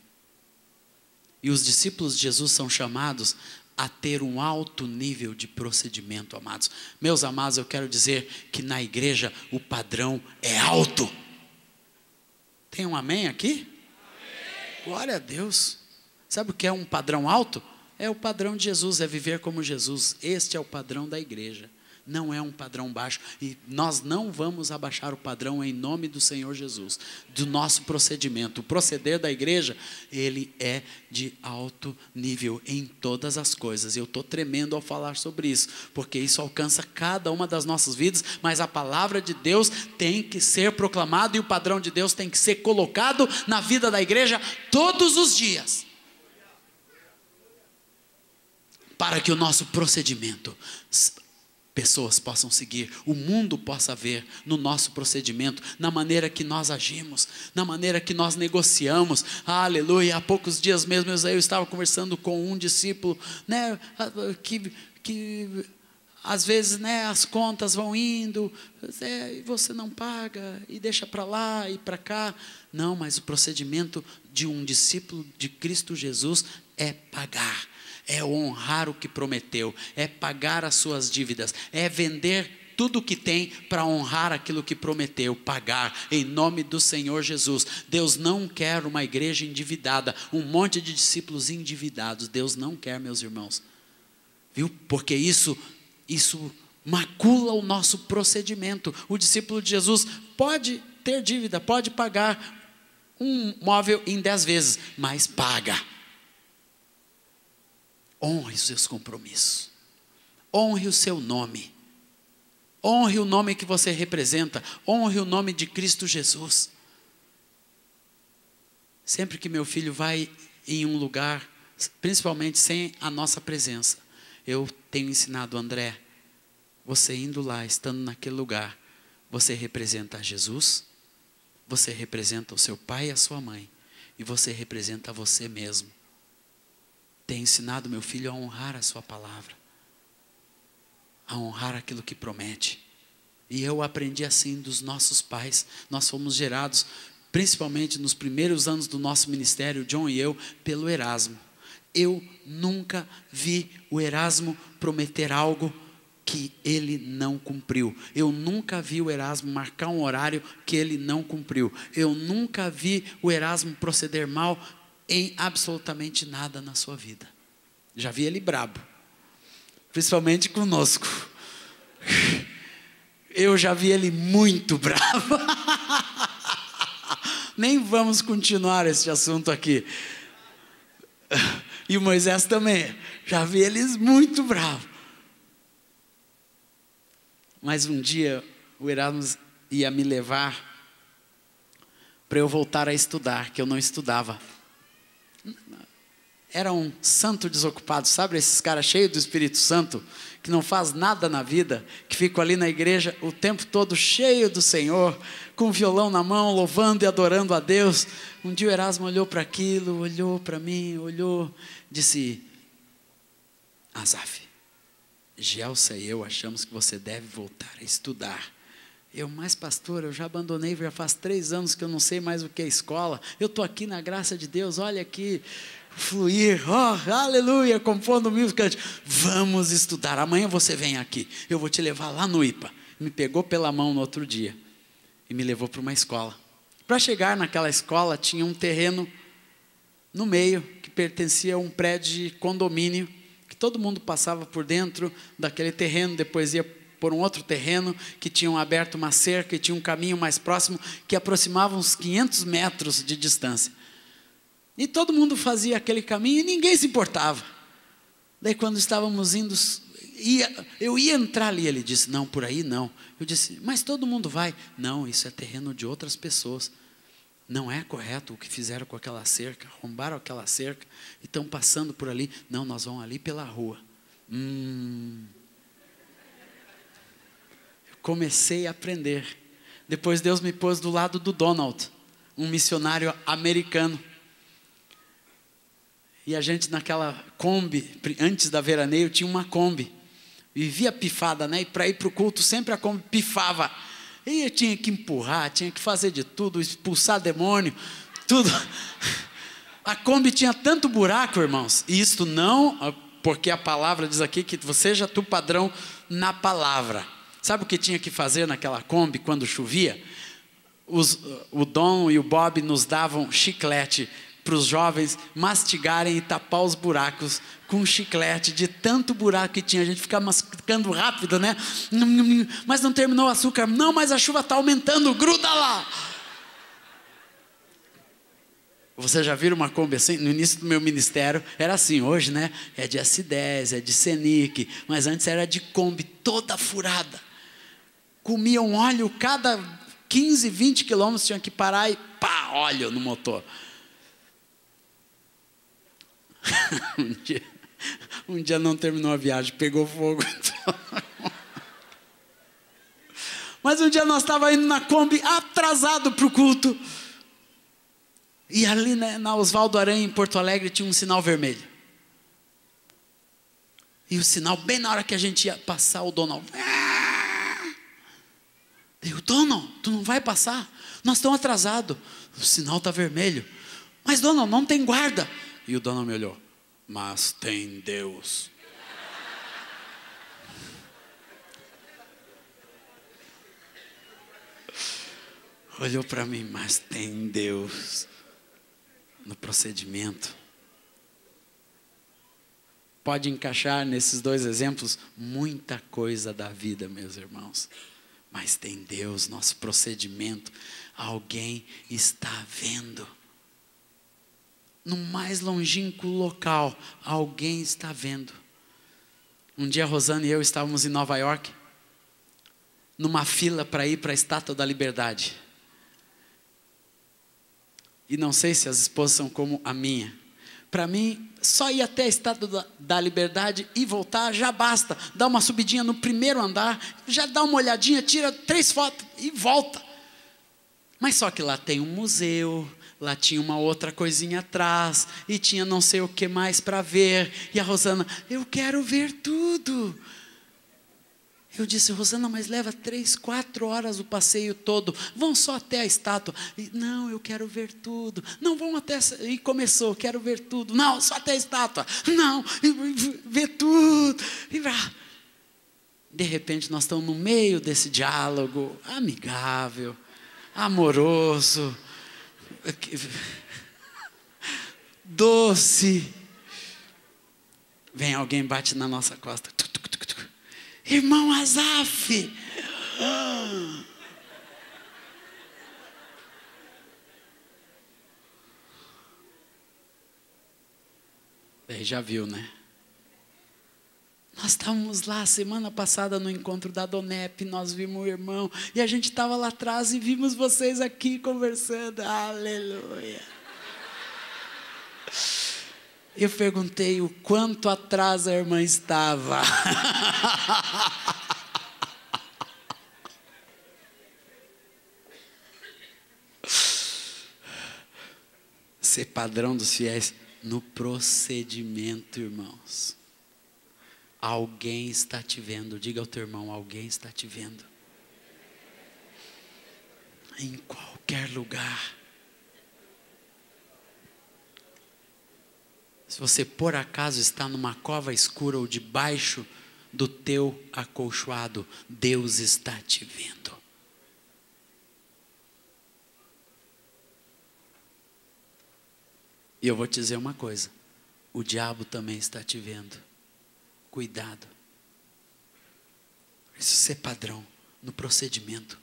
E os discípulos de Jesus são chamados a ter um alto nível de procedimento, amados. Meus amados, eu quero dizer que na igreja o padrão é alto. Tem um amém aqui? Glória a Deus. Sabe o que é um padrão alto? É o padrão de Jesus, é viver como Jesus. Este é o padrão da igreja. Não é um padrão baixo. E nós não vamos abaixar o padrão em nome do Senhor Jesus. Do nosso procedimento. O proceder da igreja, ele é de alto nível em todas as coisas. Eu estou tremendo ao falar sobre isso, porque isso alcança cada uma das nossas vidas, mas a palavra de Deus tem que ser proclamada e o padrão de Deus tem que ser colocado na vida da igreja todos os dias. Para que o nosso procedimento pessoas possam seguir, o mundo possa ver no nosso procedimento, na maneira que nós agimos, na maneira que nós negociamos. Aleluia. Há poucos dias mesmo eu estava conversando com um discípulo, né, que às vezes, né, as contas vão indo, e você não paga, e deixa para lá e para cá. Não, mas o procedimento de um discípulo de Cristo Jesus é pagar, é honrar o que prometeu, é pagar as suas dívidas, é vender tudo o que tem para honrar aquilo que prometeu, pagar, em nome do Senhor Jesus. Deus não quer uma igreja endividada, um monte de discípulos endividados. Deus não quer, meus irmãos, viu? Porque isso macula o nosso procedimento. O discípulo de Jesus pode ter dívida, pode pagar um móvel em 10 vezes, mas paga. Honre os seus compromissos, honre o seu nome, honre o nome que você representa, honre o nome de Cristo Jesus. Sempre que meu filho vai em um lugar, principalmente sem a nossa presença, eu tenho ensinado: André, você indo lá, estando naquele lugar, você representa a Jesus, você representa o seu pai e a sua mãe, e você representa você mesmo. Tenho ensinado meu filho a honrar a sua palavra, a honrar aquilo que promete. E eu aprendi assim dos nossos pais. Nós fomos gerados, principalmente nos primeiros anos do nosso ministério, John e eu, pelo Erasmo. Eu nunca vi o Erasmo prometer algo que ele não cumpriu. Eu nunca vi o Erasmo marcar um horário que ele não cumpriu. Eu nunca vi o Erasmo proceder mal em absolutamente nada na sua vida. Já vi ele brabo, principalmente conosco. Eu já vi ele muito bravo. Nem vamos continuar esse assunto aqui. E o Moisés também, já vi eles muito bravos. Mas um dia o Erasmo ia me levar para eu voltar a estudar, que eu não estudava. Era um santo desocupado, sabe esses caras cheios do Espírito Santo, que não faz nada na vida, que ficam ali na igreja o tempo todo cheio do Senhor, com o violão na mão, louvando e adorando a Deus. Um dia o Erasmo olhou para aquilo, olhou para mim, disse: Asaf, Gelsa e eu achamos que você deve voltar a estudar. Mas pastor, eu já abandonei, já faz 3 anos que eu não sei mais o que é escola. Eu estou aqui na graça de Deus, olha aqui, fluir, aleluia, compondo música. Vamos estudar, amanhã você vem aqui, eu vou te levar lá no IPA. Me pegou pela mão no outro dia e me levou para uma escola. Para chegar naquela escola tinha um terreno no meio que pertencia a um prédio de condomínio, que todo mundo passava por dentro daquele terreno, depois ia por um outro terreno, que tinham aberto uma cerca e tinha um caminho mais próximo, que aproximava uns 500 metros de distância. E todo mundo fazia aquele caminho e ninguém se importava. Daí quando estávamos indo, eu ia entrar ali, ele disse: não, por aí não. Eu disse: mas todo mundo vai. Não, isso é terreno de outras pessoas. Não é correto o que fizeram com aquela cerca, arrombaram aquela cerca e estão passando por ali. Não, nós vamos ali pela rua. Comecei a aprender. Depois Deus me pôs do lado do Donald, um missionário americano. E a gente naquela Kombi, antes da veraneio tinha uma Kombi. Vivia pifada, né? E para ir para o culto sempre a Kombi pifava. E eu tinha que empurrar, tinha que fazer de tudo, expulsar demônio, tudo. A Kombi tinha tanto buraco, irmãos. E isto não, porque a palavra diz aqui que seja tu padrão na palavra. Sabe o que tinha que fazer naquela Kombi quando chovia? O Dom e o Bob nos davam chiclete para os jovens mastigarem e tapar os buracos com chiclete, de tanto buraco que tinha. A gente ficava mascando rápido, né? Mas não terminou o açúcar. Não, mas a chuva está aumentando, gruda lá. Você já viram uma Kombi assim? No início do meu ministério era assim. Hoje, né? É de S10, é de Senic, mas antes era de Kombi toda furada. Comiam óleo, cada 15, 20 quilômetros tinha que parar e pá, óleo no motor. Um dia não terminou a viagem, pegou fogo. Mas um dia nós estávamos indo na Kombi, atrasado para o culto. E ali, né, na Oswaldo Aranha, em Porto Alegre, tinha um sinal vermelho. E o sinal, bem na hora que a gente ia passar, o Donald... Eu, Donald, tu não vai passar? Nós estamos atrasados. O sinal está vermelho. Mas, Donald, não tem guarda. E o Donald me olhou. Mas tem Deus. Olhou para mim, mas tem Deus no procedimento. Pode encaixar nesses dois exemplos muita coisa da vida, meus irmãos. Mas tem Deus, nosso procedimento. Alguém está vendo. No mais longínquo local, alguém está vendo. Um dia a Rosana e eu estávamos em Nova York, numa fila para ir para a Estátua da Liberdade. E não sei se as esposas são como a minha. Para mim, só ir até a Estátua da Liberdade e voltar já basta. Dá uma subidinha no primeiro andar, já dá uma olhadinha, tira 3 fotos e volta. Mas só que lá tem um museu, lá tinha uma outra coisinha atrás, e tinha não sei o que mais para ver. E a Rosana, eu quero ver tudo. Eu disse, Rosana, mas leva 3, 4 horas o passeio todo. Vão só até a estátua. E, não, eu quero ver tudo. Não, vão até... E começou, quero ver tudo. Não, só até a estátua. Não, ver tudo. E de repente nós estamos no meio desse diálogo amigável, amoroso, doce. Vem alguém, bate na nossa costa. Irmão Azaf. Daí já viu, né? Nós estávamos lá semana passada no encontro da Donep, nós vimos o irmão, e a gente estava lá atrás e vimos vocês aqui conversando. Aleluia. Eu perguntei o quanto atrás a irmã estava. Ser padrão dos fiéis no procedimento, irmãos. Alguém está te vendo. Diga ao teu irmão, alguém está te vendo. Em qualquer lugar. Se você por acaso está numa cova escura ou debaixo do teu acolchoado, Deus está te vendo. E eu vou te dizer uma coisa, o diabo também está te vendo. Cuidado. Isso ser padrão no procedimento,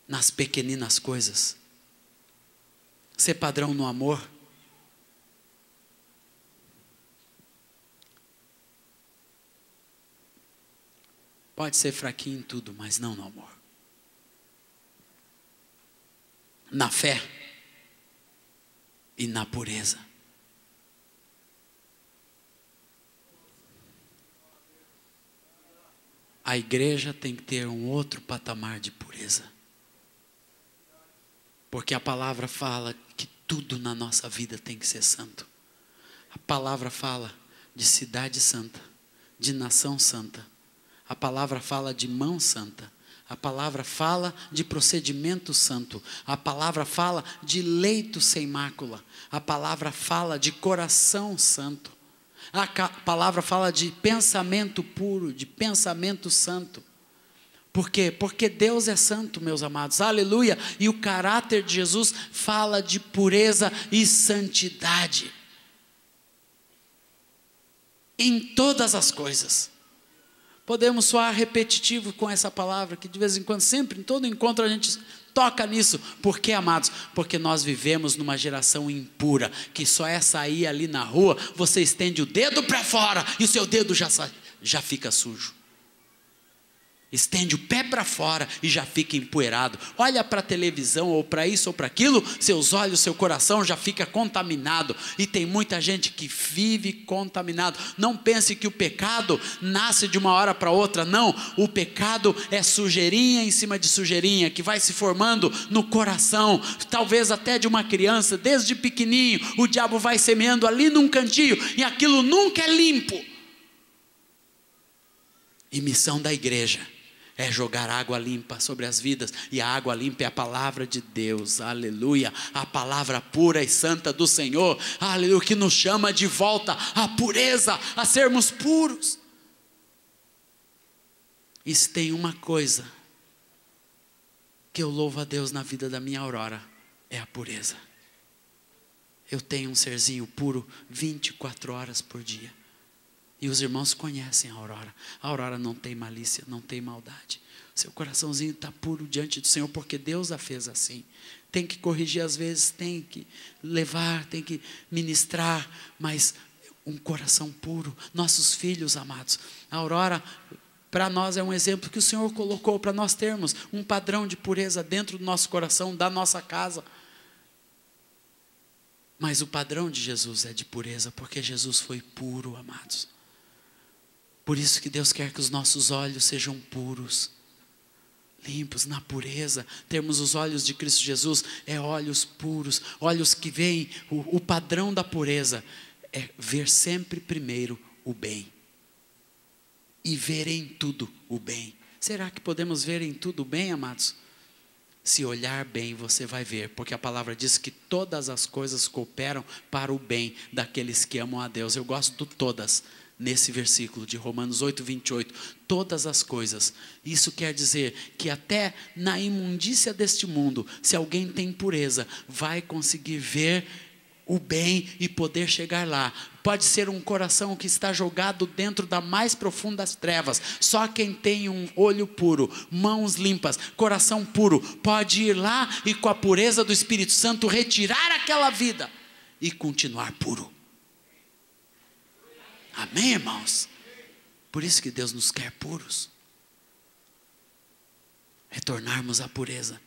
nas pequeninas coisas. Ser padrão no amor. Pode ser fraquinho em tudo, mas não no amor. Na fé e na pureza. A igreja tem que ter um outro patamar de pureza. Porque a palavra fala que tudo na nossa vida tem que ser santo. A palavra fala de cidade santa, de nação santa. A palavra fala de mão santa. A palavra fala de procedimento santo. A palavra fala de leito sem mácula. A palavra fala de coração santo. A palavra fala de pensamento puro, de pensamento santo. Por quê? Porque Deus é santo, meus amados. Aleluia! E o caráter de Jesus fala de pureza e santidade. Em todas as coisas. Podemos soar repetitivo com essa palavra, que de vez em quando, sempre, em todo encontro a gente toca nisso. Por quê, amados? Porque nós vivemos numa geração impura, que só é sair ali na rua, você estende o dedo para fora, e o seu dedo já fica sujo. Estende o pé para fora e já fica empoeirado. Olha para a televisão ou para isso ou para aquilo, seus olhos, seu coração já fica contaminado. E tem muita gente que vive contaminado. Não pense que o pecado nasce de uma hora para outra. Não, o pecado é sujeirinha em cima de sujeirinha que vai se formando no coração. Talvez até de uma criança, desde pequenininho, o diabo vai semeando ali num cantinho e aquilo nunca é limpo. E missão da igreja é jogar água limpa sobre as vidas, e a água limpa é a palavra de Deus, aleluia, a palavra pura e santa do Senhor, aleluia, que nos chama de volta à pureza, a sermos puros. E se tem uma coisa que eu louvo a Deus na vida da minha Aurora, é a pureza. Eu tenho um serzinho puro 24 horas por dia. E os irmãos conhecem a Aurora. A Aurora não tem malícia, não tem maldade. Seu coraçãozinho está puro diante do Senhor, porque Deus a fez assim. Tem que corrigir às vezes, tem que levar, tem que ministrar, mas um coração puro. Nossos filhos amados, a Aurora, para nós é um exemplo que o Senhor colocou para nós termos um padrão de pureza dentro do nosso coração, da nossa casa. Mas o padrão de Jesus é de pureza, porque Jesus foi puro, amados. Por isso que Deus quer que os nossos olhos sejam puros, limpos, na pureza. Termos os olhos de Cristo Jesus, é olhos puros, olhos que veem, o padrão da pureza é ver sempre primeiro o bem. E ver em tudo o bem. Será que podemos ver em tudo o bem, amados? Se olhar bem, você vai ver, porque a palavra diz que todas as coisas cooperam para o bem daqueles que amam a Deus. Eu gosto do todas, nesse versículo de Romanos 8, 28, todas as coisas. Isso quer dizer que até na imundícia deste mundo, se alguém tem pureza, vai conseguir ver o bem e poder chegar lá. Pode ser um coração que está jogado dentro das mais profundas trevas. Só quem tem um olho puro, mãos limpas, coração puro, pode ir lá e com a pureza do Espírito Santo retirar aquela vida e continuar puro. Amém, irmãos? Por isso que Deus nos quer puros. Retornarmos à pureza.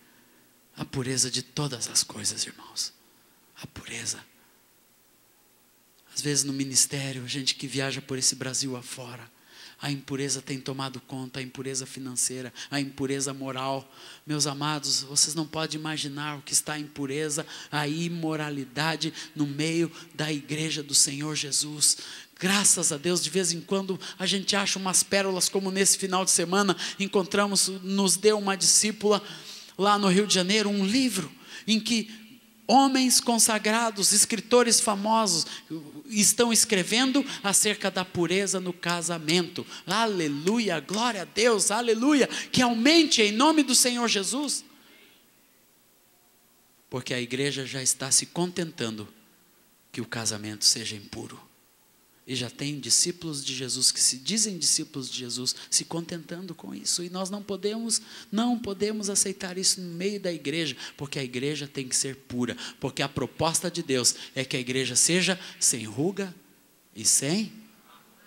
A pureza de todas as coisas, irmãos. A pureza. Às vezes no ministério, a gente que viaja por esse Brasil afora, a impureza tem tomado conta, a impureza financeira, a impureza moral. Meus amados, vocês não podem imaginar o que está a impureza, a imoralidade no meio da igreja do Senhor Jesus. Graças a Deus, de vez em quando a gente acha umas pérolas, como nesse final de semana, encontramos, nos deu uma discípula lá no Rio de Janeiro, um livro em que homens consagrados, escritores famosos, estão escrevendo acerca da pureza no casamento. Aleluia, glória a Deus, aleluia, que aumente em nome do Senhor Jesus. Porque a igreja já está se contentando que o casamento seja impuro. E já tem discípulos de Jesus que se dizem discípulos de Jesus se contentando com isso. E nós não podemos aceitar isso no meio da igreja, porque a igreja tem que ser pura. Porque a proposta de Deus é que a igreja seja sem ruga e sem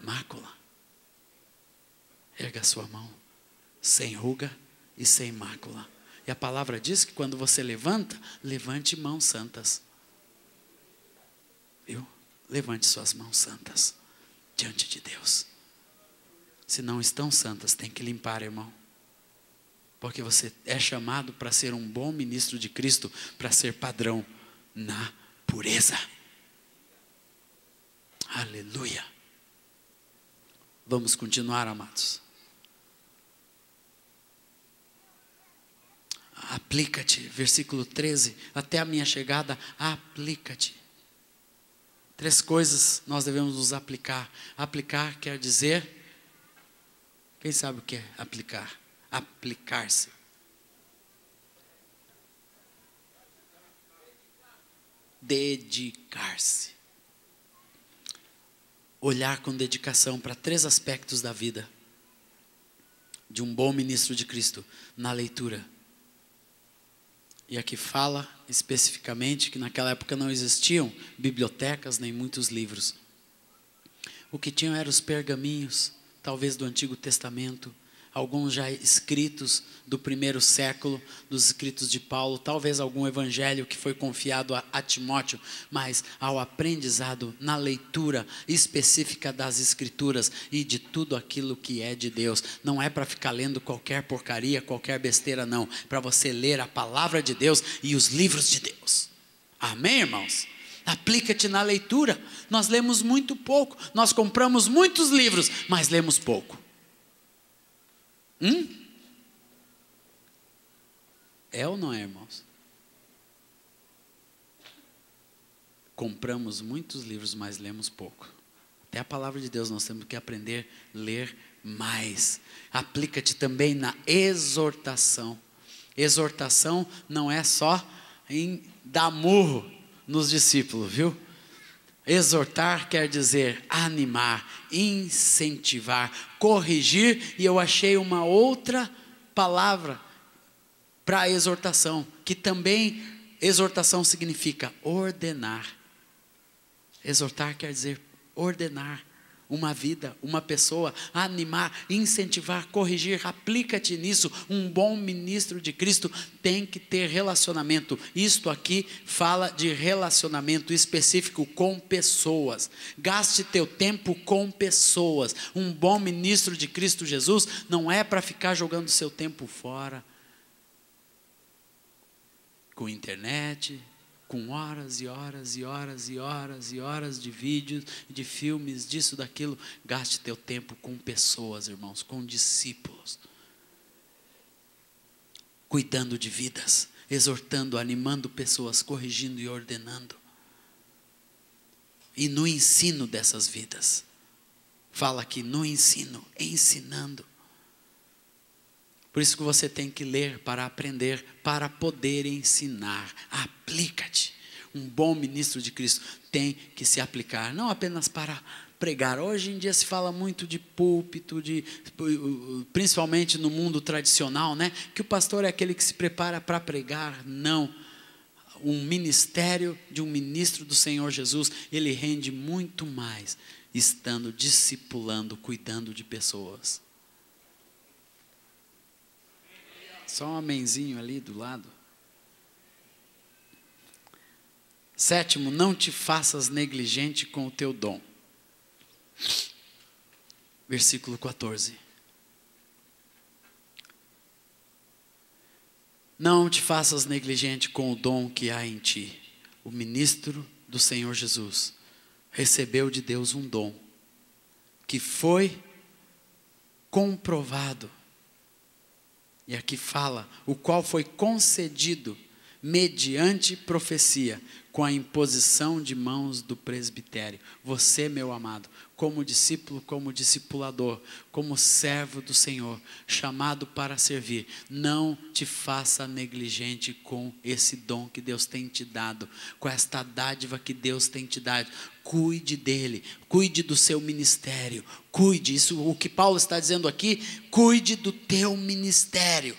mácula. Erga a sua mão. Sem ruga e sem mácula. E a palavra diz que quando você levanta, levante mãos santas. Viu? Levante suas mãos santas diante de Deus. Se não estão santas, tem que limpar, irmão. Porque você é chamado para ser um bom ministro de Cristo, para ser padrão na pureza. Aleluia. Vamos continuar, amados. Aplica-te, versículo 13, até a minha chegada, aplica-te. 3 coisas nós devemos nos aplicar. Aplicar quer dizer, quem sabe o que é aplicar? Aplicar-se. Dedicar-se. Olhar com dedicação para 3 aspectos da vida de um bom ministro de Cristo na leitura. E aqui fala especificamente que naquela época não existiam bibliotecas nem muitos livros. O que tinham eram os pergaminhos, talvez do Antigo Testamento, alguns já escritos do primeiro século, dos escritos de Paulo, talvez algum evangelho que foi confiado a Timóteo, mas ao aprendizado na leitura específica das escrituras e de tudo aquilo que é de Deus. Não é para ficar lendo qualquer porcaria, qualquer besteira, não. Para você ler a palavra de Deus e os livros de Deus. Amém, irmãos? Aplica-te na leitura. Nós lemos muito pouco, nós compramos muitos livros, mas lemos pouco. É ou não é, irmãos? Compramos muitos livros, mas lemos pouco. Até a palavra de Deus nós temos que aprender a ler mais. Aplica-te também na exortação. Exortação não é só em dar murro nos discípulos, viu? Exortar quer dizer animar, incentivar, corrigir, e eu achei uma outra palavra para exortação, que também exortação significa ordenar. Exortar quer dizer ordenar uma vida, uma pessoa, animar, incentivar, corrigir. Aplica-te nisso. Um bom ministro de Cristo tem que ter relacionamento. Isto aqui fala de relacionamento específico com pessoas. Gaste teu tempo com pessoas. Um bom ministro de Cristo Jesus não é para ficar jogando seu tempo fora com internet, com horas e horas e horas e horas e horas de vídeos, de filmes, disso, daquilo. Gaste teu tempo com pessoas, irmãos, com discípulos, cuidando de vidas, exortando, animando pessoas, corrigindo e ordenando, e no ensino dessas vidas. Fala aqui no ensino, ensinando. Por isso que você tem que ler para aprender, para poder ensinar. Aplica-te. Um bom ministro de Cristo tem que se aplicar, não apenas para pregar. Hoje em dia se fala muito de púlpito, principalmente no mundo tradicional, né? Que o pastor é aquele que se prepara para pregar. Não. Um ministério de um ministro do Senhor Jesus, ele rende muito mais estando discipulando, cuidando de pessoas. Só um amenzinho ali do lado. Sétimo, não te faças negligente com o teu dom. Versículo 14. Não te faças negligente com o dom que há em ti. O ministro do Senhor Jesus recebeu de Deus um dom que foi comprovado. E aqui fala, o qual foi concedido mediante profecia, com a imposição de mãos do presbitério. Você, meu amado, como discípulo, como discipulador, como servo do Senhor, chamado para servir, não te faça negligente com esse dom que Deus tem te dado, com esta dádiva que Deus tem te dado. Cuide dele, cuide do seu ministério, cuide, isso o que Paulo está dizendo aqui, cuide do teu ministério.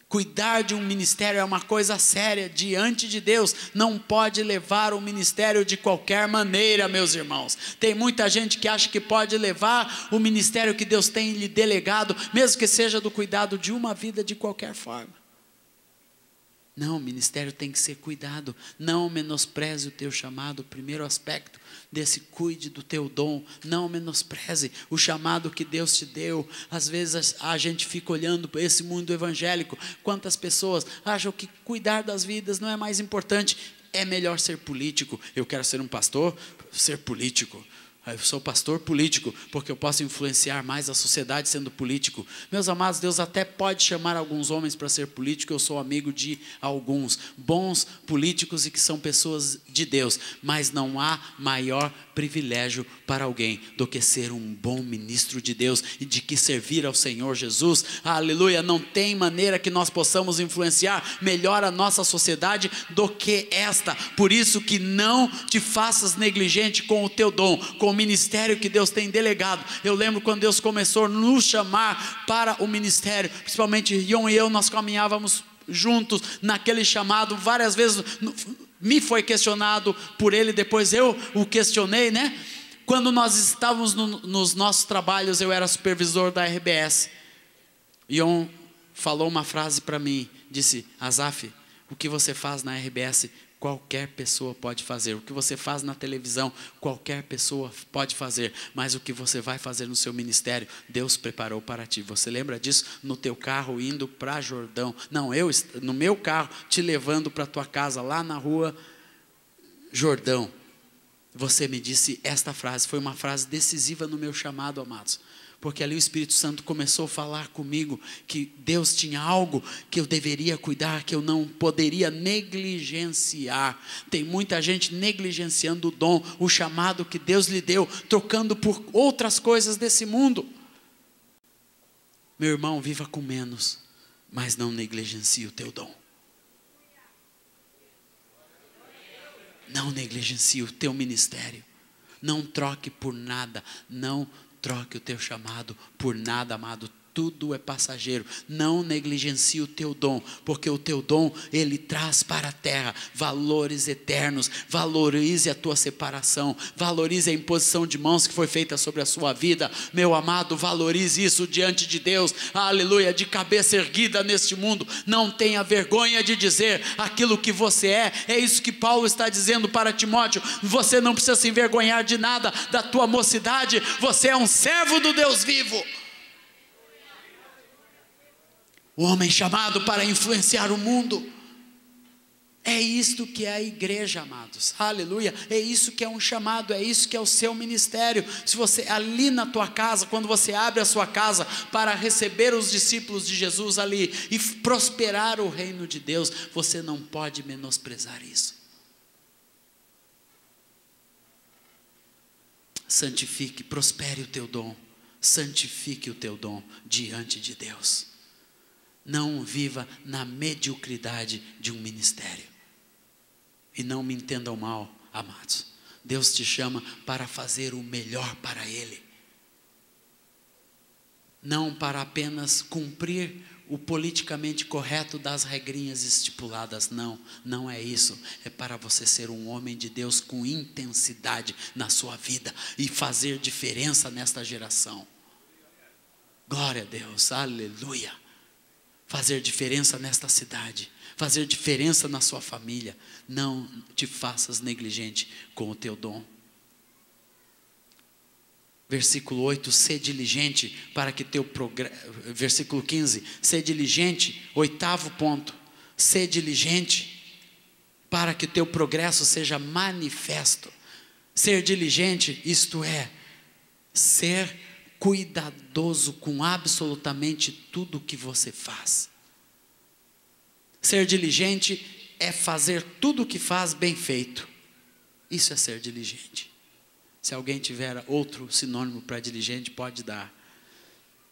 Cuidar de um ministério é uma coisa séria diante de Deus. Não pode levar o ministério de qualquer maneira, meus irmãos. Tem muita gente que acha que pode levar o ministério que Deus tem lhe delegado, mesmo que seja do cuidado de uma vida, de qualquer forma. Não, o ministério tem que ser cuidado. Não menospreze o teu chamado. Primeiro aspecto desse, cuide do teu dom. Não menospreze o chamado que Deus te deu. Às vezes a gente fica olhando para esse mundo evangélico. Quantas pessoas acham que cuidar das vidas não é mais importante. É melhor ser político. Eu quero ser um pastor, ser político. Eu sou pastor político, porque eu posso influenciar mais a sociedade sendo político. Meus amados, Deus até pode chamar alguns homens para ser político. Eu sou amigo de alguns bons políticos e que são pessoas de Deus. Mas não há maior privilégio para alguém do que ser um bom ministro de Deus e de que servir ao Senhor Jesus. Aleluia, não tem maneira que nós possamos influenciar melhor a nossa sociedade do que esta. Por isso que não te faças negligente com o teu dom, com o ministério que Deus tem delegado. Eu lembro quando Deus começou a nos chamar para o ministério, principalmente Ion e eu, nós caminhávamos juntos naquele chamado. Várias vezes me foi questionado por ele, depois eu o questionei, né? Quando nós estávamos nos nossos trabalhos, eu era supervisor da RBS, Ion falou uma frase para mim, disse: Asaf, o que você faz na RBS, qualquer pessoa pode fazer. O que você faz na televisão, qualquer pessoa pode fazer. Mas o que você vai fazer no seu ministério, Deus preparou para ti. Você lembra disso? No teu carro indo para Jordão. Não, eu no meu carro te levando para a tua casa, lá na rua Jordão. Você me disse esta frase, foi uma frase decisiva no meu chamado, amados. Porque ali o Espírito Santo começou a falar comigo que Deus tinha algo que eu deveria cuidar, que eu não poderia negligenciar. Tem muita gente negligenciando o dom, o chamado que Deus lhe deu, trocando por outras coisas desse mundo. Meu irmão, viva com menos, mas não negligencie o teu dom. Não negligencie o teu ministério. Não troque por nada, não troque o teu chamado por nada, amado. Tudo é passageiro. Não negligencie o teu dom, porque o teu dom, ele traz para a terra valores eternos. Valorize a tua separação, valorize a imposição de mãos que foi feita sobre a sua vida. Meu amado, valorize isso diante de Deus, aleluia, de cabeça erguida neste mundo. Não tenha vergonha de dizer aquilo que você é isso que Paulo está dizendo para Timóteo. Você não precisa se envergonhar de nada da tua mocidade, você é um servo do Deus vivo. O homem chamado para influenciar o mundo. É isto que é a igreja, amados, aleluia. É isso que é um chamado, é isso que é o seu ministério. Se você ali na tua casa, quando você abre a sua casa para receber os discípulos de Jesus ali e prosperar o reino de Deus, você não pode menosprezar isso. Santifique, prospere o teu dom, santifique o teu dom diante de Deus. Não viva na mediocridade de um ministério. E não me entendam mal, amados. Deus te chama para fazer o melhor para Ele. Não para apenas cumprir o politicamente correto das regrinhas estipuladas. Não, não é isso. É para você ser um homem de Deus com intensidade na sua vida e fazer diferença nesta geração. Glória a Deus, aleluia. Fazer diferença nesta cidade, fazer diferença na sua família. Não te faças negligente com o teu dom. Versículo 8, ser diligente para que teu progresso. Versículo 15, ser diligente, 8º ponto, ser diligente para que teu progresso seja manifesto. Ser diligente, isto é, ser cuidadoso com absolutamente tudo que você faz. Ser diligente é fazer tudo o que faz bem feito. Isso é ser diligente. Se alguém tiver outro sinônimo para diligente, pode dar.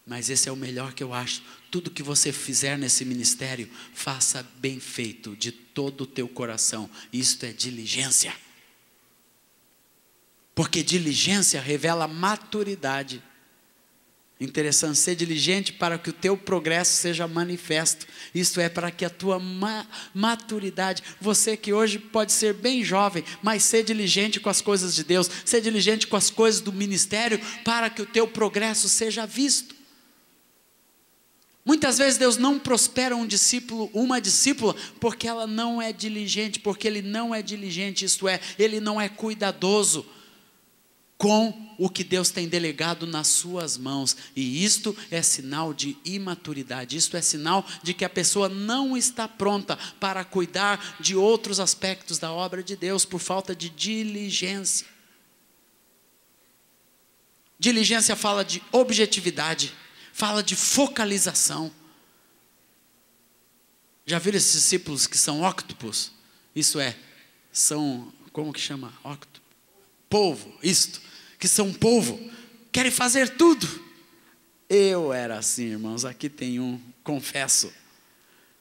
Mas esse é o melhor que eu acho. Tudo que você fizer nesse ministério, faça bem feito, de todo o teu coração. Isto é diligência. Porque diligência revela maturidade. Interessante, ser diligente para que o teu progresso seja manifesto. Isto é, para que a tua maturidade, você que hoje pode ser bem jovem, mas ser diligente com as coisas de Deus, ser diligente com as coisas do ministério, para que o teu progresso seja visto. Muitas vezes Deus não prospera um discípulo, uma discípula, porque ela não é diligente, porque ele não é diligente, isto é, ele não é cuidadoso com o que Deus tem delegado nas suas mãos. E isto é sinal de imaturidade, isto é sinal de que a pessoa não está pronta para cuidar de outros aspectos da obra de Deus, por falta de diligência. Diligência fala de objetividade, fala de focalização. Já viram esses discípulos que são octopus? Isso é, são, como que chama? Octopus? Polvo, isto. Que são polvo, querem fazer tudo. Eu era assim, irmãos. Aqui tem um, confesso.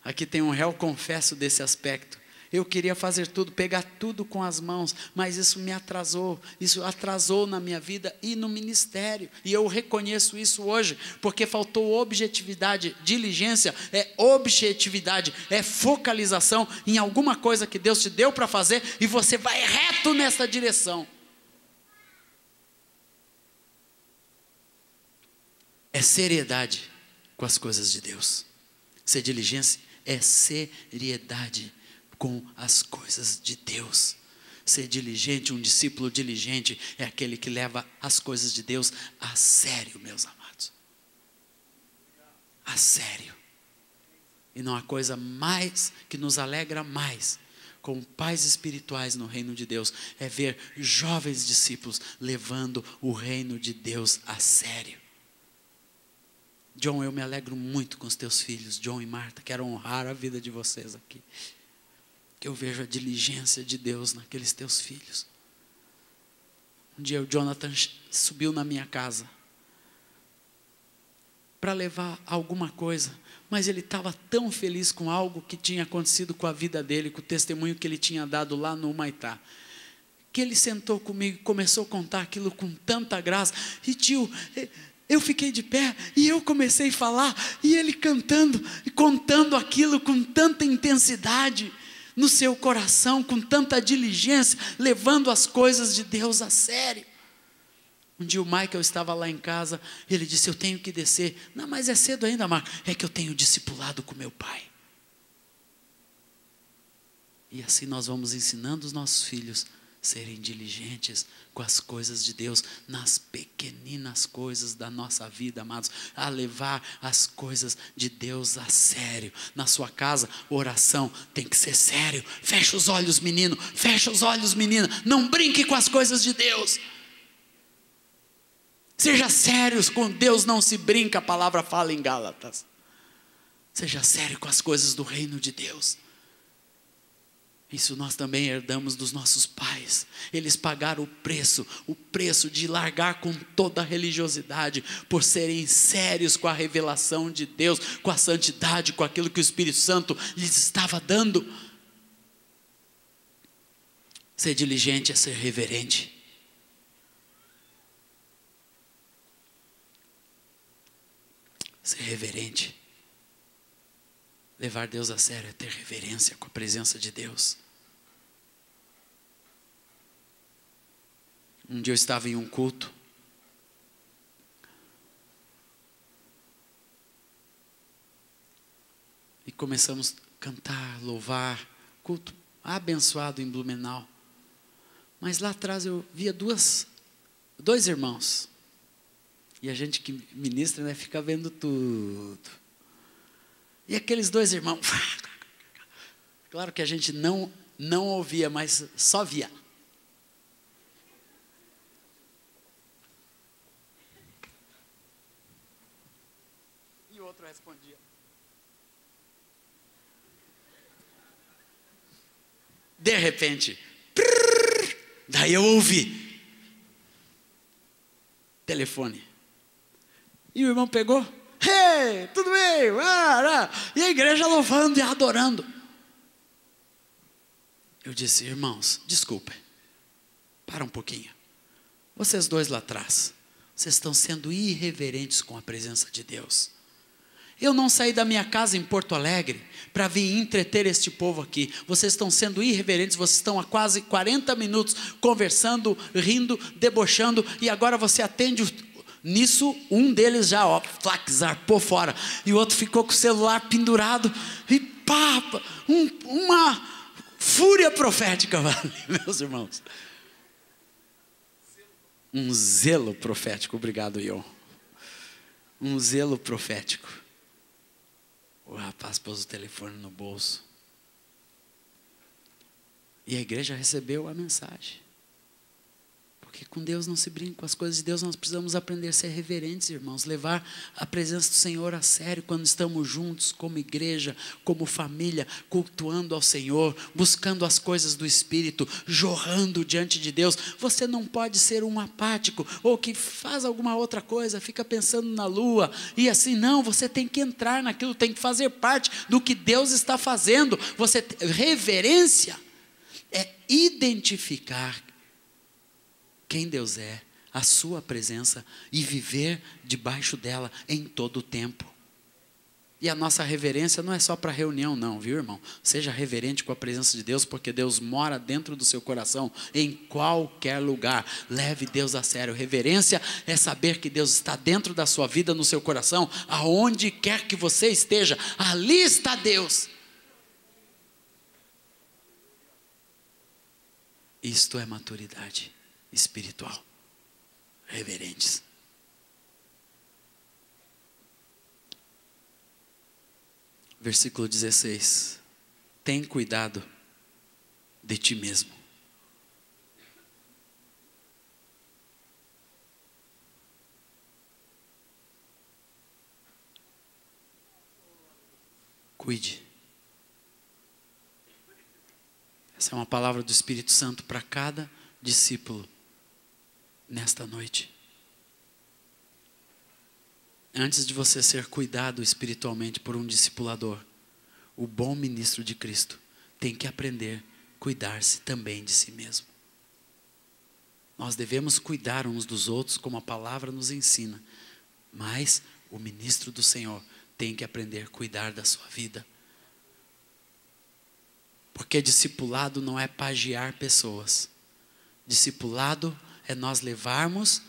Aqui tem um réu confesso desse aspecto. Eu queria fazer tudo, pegar tudo com as mãos, mas isso me atrasou. Isso atrasou na minha vida e no ministério. E eu reconheço isso hoje, porque faltou objetividade. Diligência é objetividade, é focalização em alguma coisa que Deus te deu para fazer e você vai reto nessa direção. É seriedade, com as coisas de Deus. Ser diligente é seriedade com as coisas de Deus. Ser diligente, um discípulo diligente, é aquele que leva as coisas de Deus a sério, meus amados. A sério. E não há coisa mais que nos alegra mais, como pais espirituais no reino de Deus, é ver jovens discípulos levando o reino de Deus a sério. John, eu me alegro muito com os teus filhos, John e Marta, quero honrar a vida de vocês aqui. Que eu vejo a diligência de Deus naqueles teus filhos. Um dia o Jonathan subiu na minha casa para levar alguma coisa, mas ele estava tão feliz com algo que tinha acontecido com a vida dele, com o testemunho que ele tinha dado lá no Humaitá, que ele sentou comigo e começou a contar aquilo com tanta graça. E tio, eu fiquei de pé e eu comecei a falar, e ele cantando e contando aquilo com tanta intensidade no seu coração, com tanta diligência, levando as coisas de Deus a sério. Um dia o Michael estava lá em casa, ele disse, eu tenho que descer. Não, mas é cedo ainda, Marco. É que eu tenho discipulado com meu pai. E assim nós vamos ensinando os nossos filhos a serem diligentes com as coisas de Deus, nas pequeninas coisas da nossa vida, amados, a levar as coisas de Deus a sério. Na sua casa, oração tem que ser sério. Fecha os olhos, menino, fecha os olhos, menina, não brinque com as coisas de Deus. Seja sério, com Deus não se brinca, a palavra fala em Gálatas. Seja sério com as coisas do reino de Deus. Isso nós também herdamos dos nossos pais. Eles pagaram o preço de largar com toda a religiosidade, por serem sérios com a revelação de Deus, com a santidade, com aquilo que o Espírito Santo lhes estava dando. Ser diligente é ser reverente. Ser reverente. Levar Deus a sério é ter reverência com a presença de Deus. Um dia eu estava em um culto. E começamos a cantar, louvar. Culto abençoado em Blumenau. Mas lá atrás eu via dois irmãos. E a gente que ministra, né, fica vendo tudo. E aqueles dois irmãos, claro que a gente não ouvia, mas só via. E o outro respondia. De repente, daí eu ouvi. Telefone. E o irmão pegou. Hey, tudo bem? E a igreja louvando e adorando. Eu disse, irmãos, desculpem, para um pouquinho. Vocês dois lá atrás, vocês estão sendo irreverentes com a presença de Deus. Eu não saí da minha casa em Porto Alegre para vir entreter este povo aqui. Vocês estão sendo irreverentes, vocês estão há quase 40 minutos conversando, rindo, debochando, e agora você atende nisso, um deles já, zarpou fora, e o outro ficou com o celular pendurado, e uma fúria profética, meus irmãos. Um zelo profético, obrigado, Ion. Um zelo profético. O rapaz pôs o telefone no bolso. E a igreja recebeu a mensagem. Porque com Deus não se brinca, com as coisas de Deus nós precisamos aprender a ser reverentes, irmãos. Levar a presença do Senhor a sério quando estamos juntos, como igreja, como família, cultuando ao Senhor, buscando as coisas do Espírito, jorrando diante de Deus. Você não pode ser um apático, ou que faz alguma outra coisa, fica pensando na lua, e assim, não, você tem que entrar naquilo, tem que fazer parte do que Deus está fazendo. Reverência é identificar quem Deus é, a sua presença, e viver debaixo dela em todo o tempo. E a nossa reverência não é só para reunião não, viu, irmão? Seja reverente com a presença de Deus, porque Deus mora dentro do seu coração, em qualquer lugar. Leve Deus a sério. Reverência é saber que Deus está dentro da sua vida, no seu coração, aonde quer que você esteja, ali está Deus. Isto é maturidade espiritual. Reverentes. Versículo 16. Tem cuidado de ti mesmo. Cuide. Essa é uma palavra do Espírito Santo para cada discípulo nesta noite. Antes de você ser cuidado espiritualmente por um discipulador, o bom ministro de Cristo tem que aprender a cuidar-se também de si mesmo. Nós devemos cuidar uns dos outros como a palavra nos ensina, mas o ministro do Senhor tem que aprender a cuidar da sua vida. Porque discipulado não é pagiar pessoas. Discipulado é nós levarmos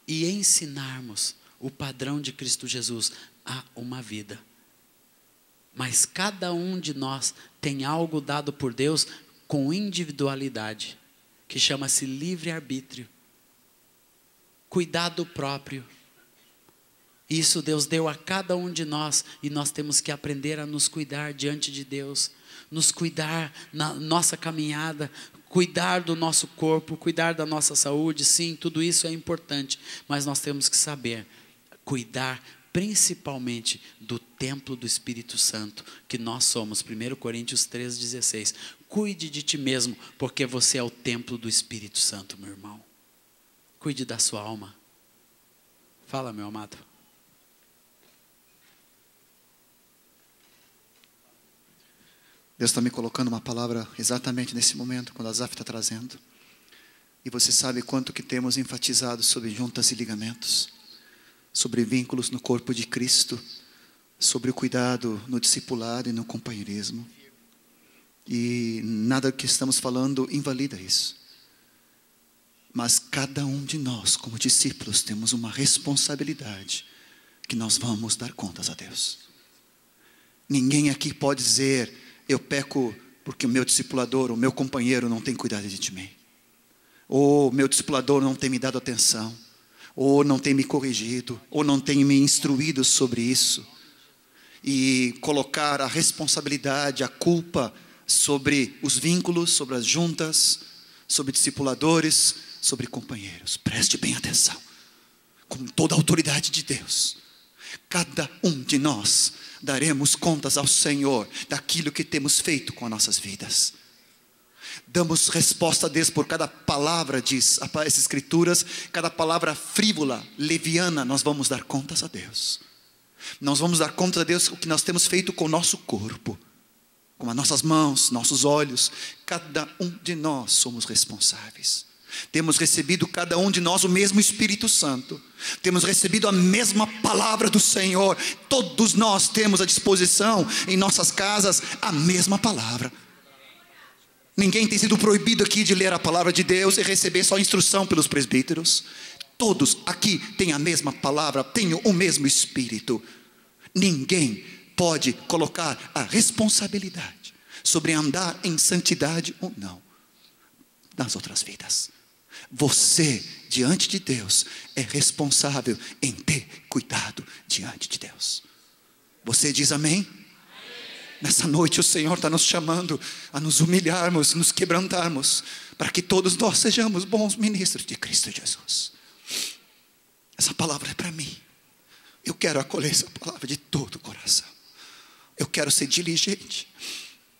e ensinarmos o padrão de Cristo Jesus a uma vida. Mas cada um de nós tem algo dado por Deus com individualidade, que chama-se livre-arbítrio, cuidado próprio. Isso Deus deu a cada um de nós, e nós temos que aprender a nos cuidar diante de Deus, nos cuidar na nossa caminhada, cuidar do nosso corpo, cuidar da nossa saúde. Sim, tudo isso é importante, mas nós temos que saber cuidar principalmente do templo do Espírito Santo, que nós somos. 1 Coríntios 3,16. Cuide de ti mesmo, porque você é o templo do Espírito Santo, meu irmão. Cuide da sua alma. Fala, meu amado. Deus está me colocando uma palavra exatamente nesse momento, quando a Zaf está trazendo. E você sabe quanto que temos enfatizado sobre juntas e ligamentos, sobre vínculos no corpo de Cristo, sobre o cuidado no discipulado e no companheirismo. E nada que estamos falando invalida isso. Mas cada um de nós, como discípulos, temos uma responsabilidade que nós vamos dar contas a Deus. Ninguém aqui pode dizer: eu peco porque o meu discipulador, o meu companheiro não tem cuidado de mim, ou meu discipulador não tem me dado atenção, ou não tem me corrigido, ou não tem me instruído sobre isso. E colocar a responsabilidade, a culpa sobre os vínculos, sobre as juntas, sobre discipuladores, sobre companheiros. Preste bem atenção, com toda a autoridade de Deus. Cada um de nós daremos contas ao Senhor daquilo que temos feito com as nossas vidas. Damos resposta a Deus por cada palavra, diz as Escrituras, cada palavra frívola, leviana, nós vamos dar contas a Deus. Nós vamos dar contas a Deus o que nós temos feito com o nosso corpo, com as nossas mãos, nossos olhos. Cada um de nós somos responsáveis. Temos recebido cada um de nós o mesmo Espírito Santo. Temos recebido a mesma palavra do Senhor. Todos nós temos à disposição em nossas casas a mesma palavra. Ninguém tem sido proibido aqui de ler a palavra de Deus e receber só instrução pelos presbíteros. Todos aqui têm a mesma palavra, têm o mesmo Espírito. Ninguém pode colocar a responsabilidade sobre andar em santidade ou não nas outras vidas. Você, diante de Deus, é responsável em ter cuidado diante de Deus. Você diz amém? Nessa noite o Senhor está nos chamando a nos humilharmos, nos quebrantarmos, para que todos nós sejamos bons ministros de Cristo Jesus. Essa palavra é para mim. Eu quero acolher essa palavra de todo o coração. Eu quero ser diligente,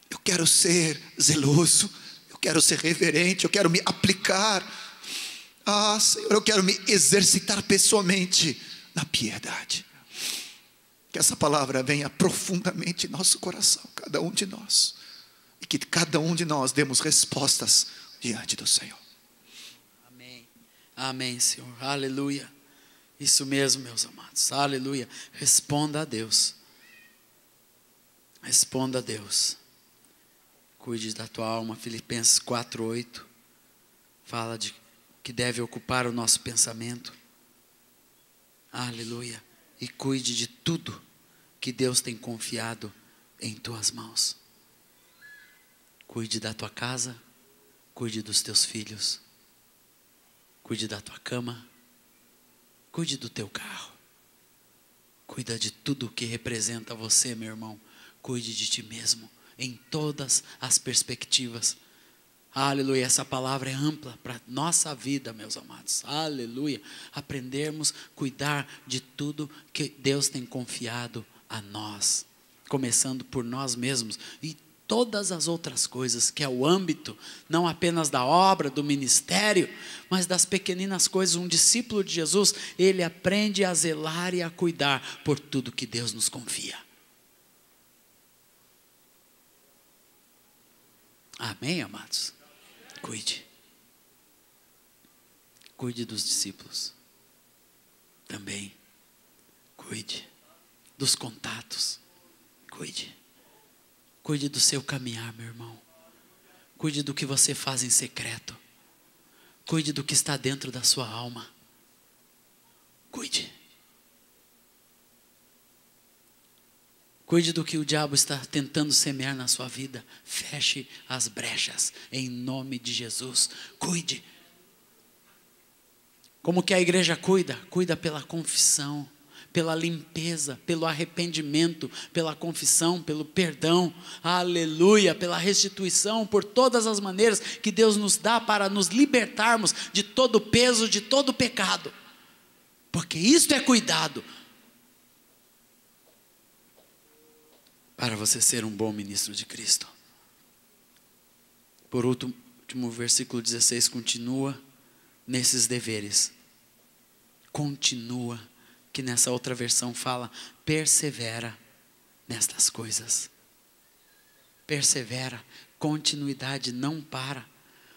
eu quero ser zeloso, eu quero ser reverente, eu quero me aplicar. Senhor, eu quero me exercitar pessoalmente na piedade. Que essa palavra venha profundamente em nosso coração, cada um de nós, e que cada um de nós demos respostas diante do Senhor. Amém. Amém, Senhor. Aleluia. Isso mesmo, meus amados. Aleluia. Responda a Deus. Responda a Deus. Cuide da tua alma. Filipenses 4:8 fala de que deve ocupar o nosso pensamento. Aleluia. E cuide de tudo que Deus tem confiado em tuas mãos. Cuide da tua casa, cuide dos teus filhos, cuide da tua cama, cuide do teu carro, cuida de tudo que representa você, meu irmão. Cuide de ti mesmo, em todas as perspectivas. Aleluia, essa palavra é ampla para nossa vida, meus amados. Aleluia, aprendermos a cuidar de tudo que Deus tem confiado a nós, começando por nós mesmos e todas as outras coisas, que é o âmbito, não apenas da obra, do ministério, mas das pequeninas coisas. Um discípulo de Jesus, ele aprende a zelar e a cuidar por tudo que Deus nos confia. Amém, amados? Cuide. Cuide dos discípulos. Também. Cuide dos contatos. Cuide. Cuide do seu caminhar, meu irmão. Cuide do que você faz em secreto. Cuide do que está dentro da sua alma. Cuide. Cuide do que o diabo está tentando semear na sua vida. Feche as brechas em nome de Jesus. Cuide. Como que a igreja cuida? Cuida pela confissão, pela limpeza, pelo arrependimento, pela confissão, pelo perdão. Aleluia, pela restituição, por todas as maneiras que Deus nos dá para nos libertarmos de todo o peso, de todo o pecado. Porque isto é cuidado. Para você ser um bom ministro de Cristo. Por último, versículo 16 continua nesses deveres. Continua, que nessa outra versão fala, persevera nestas coisas. Persevera, continuidade, não para.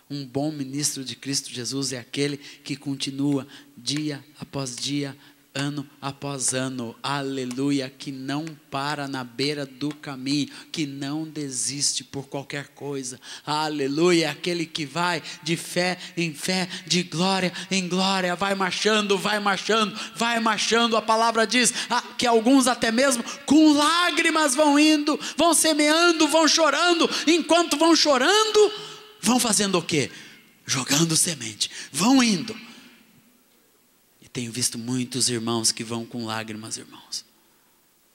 Um bom ministro de Cristo Jesus é aquele que continua dia após dia, ano após ano, aleluia, que não para na beira do caminho, que não desiste por qualquer coisa, aleluia, aquele que vai de fé em fé, de glória em glória, vai marchando, a palavra diz que alguns até mesmo com lágrimas vão indo, vão semeando, vão chorando, enquanto vão chorando, vão fazendo o quê? Jogando semente, vão indo. Tenho visto muitos irmãos que vão com lágrimas, irmãos,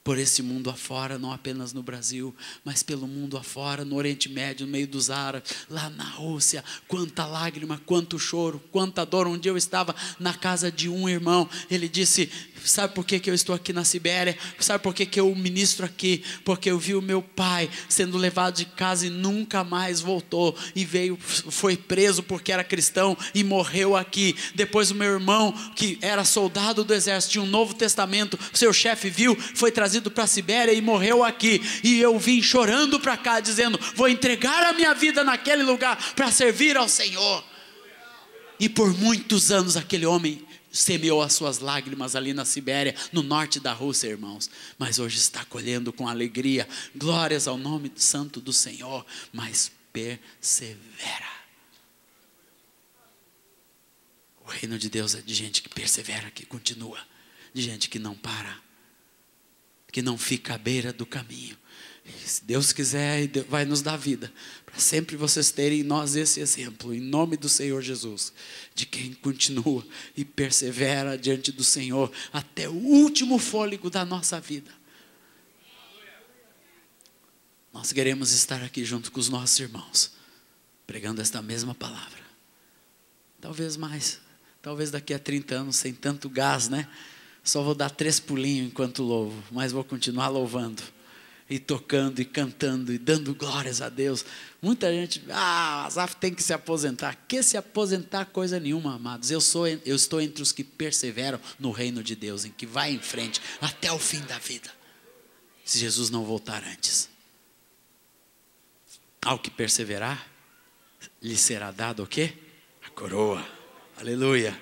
por esse mundo afora, não apenas no Brasil, mas pelo mundo afora, no Oriente Médio, no meio dos árabes, lá na Rússia, quanta lágrima, quanto choro, quanta dor. Um dia eu estava na casa de um irmão, ele disse, sabe por que eu estou aqui na Sibéria? Sabe por que eu ministro aqui? Porque eu vi o meu pai sendo levado de casa e nunca mais voltou, e foi preso porque era cristão e morreu aqui. Depois o meu irmão, que era soldado do exército, tinha um Novo Testamento, seu chefe viu, foi trazido para a Sibéria e morreu aqui, e eu vim chorando para cá, dizendo, vou entregar a minha vida naquele lugar, para servir ao Senhor. E por muitos anos aquele homem semeou as suas lágrimas ali na Sibéria, no norte da Rússia, irmãos, mas hoje está colhendo com alegria, glórias ao nome santo do Senhor, mas persevera. O reino de Deus é de gente que persevera, que continua, de gente que não para, que não fica à beira do caminho. E se Deus quiser, vai nos dar vida, para sempre vocês terem em nós esse exemplo, em nome do Senhor Jesus, de quem continua e persevera diante do Senhor, até o último fôlego da nossa vida. Nós queremos estar aqui junto com os nossos irmãos, pregando esta mesma palavra, talvez mais, talvez daqui a 30 anos, sem tanto gás, né? Só vou dar 3 pulinhos enquanto louvo, mas vou continuar louvando, e tocando, e cantando, e dando glórias a Deus. Muita gente, Asaf tem que se aposentar. Que se aposentar coisa nenhuma, amados. Eu estou entre os que perseveram no reino de Deus, em que vai em frente, até o fim da vida, se Jesus não voltar antes. Ao que perseverar, lhe será dado o quê? A coroa, aleluia.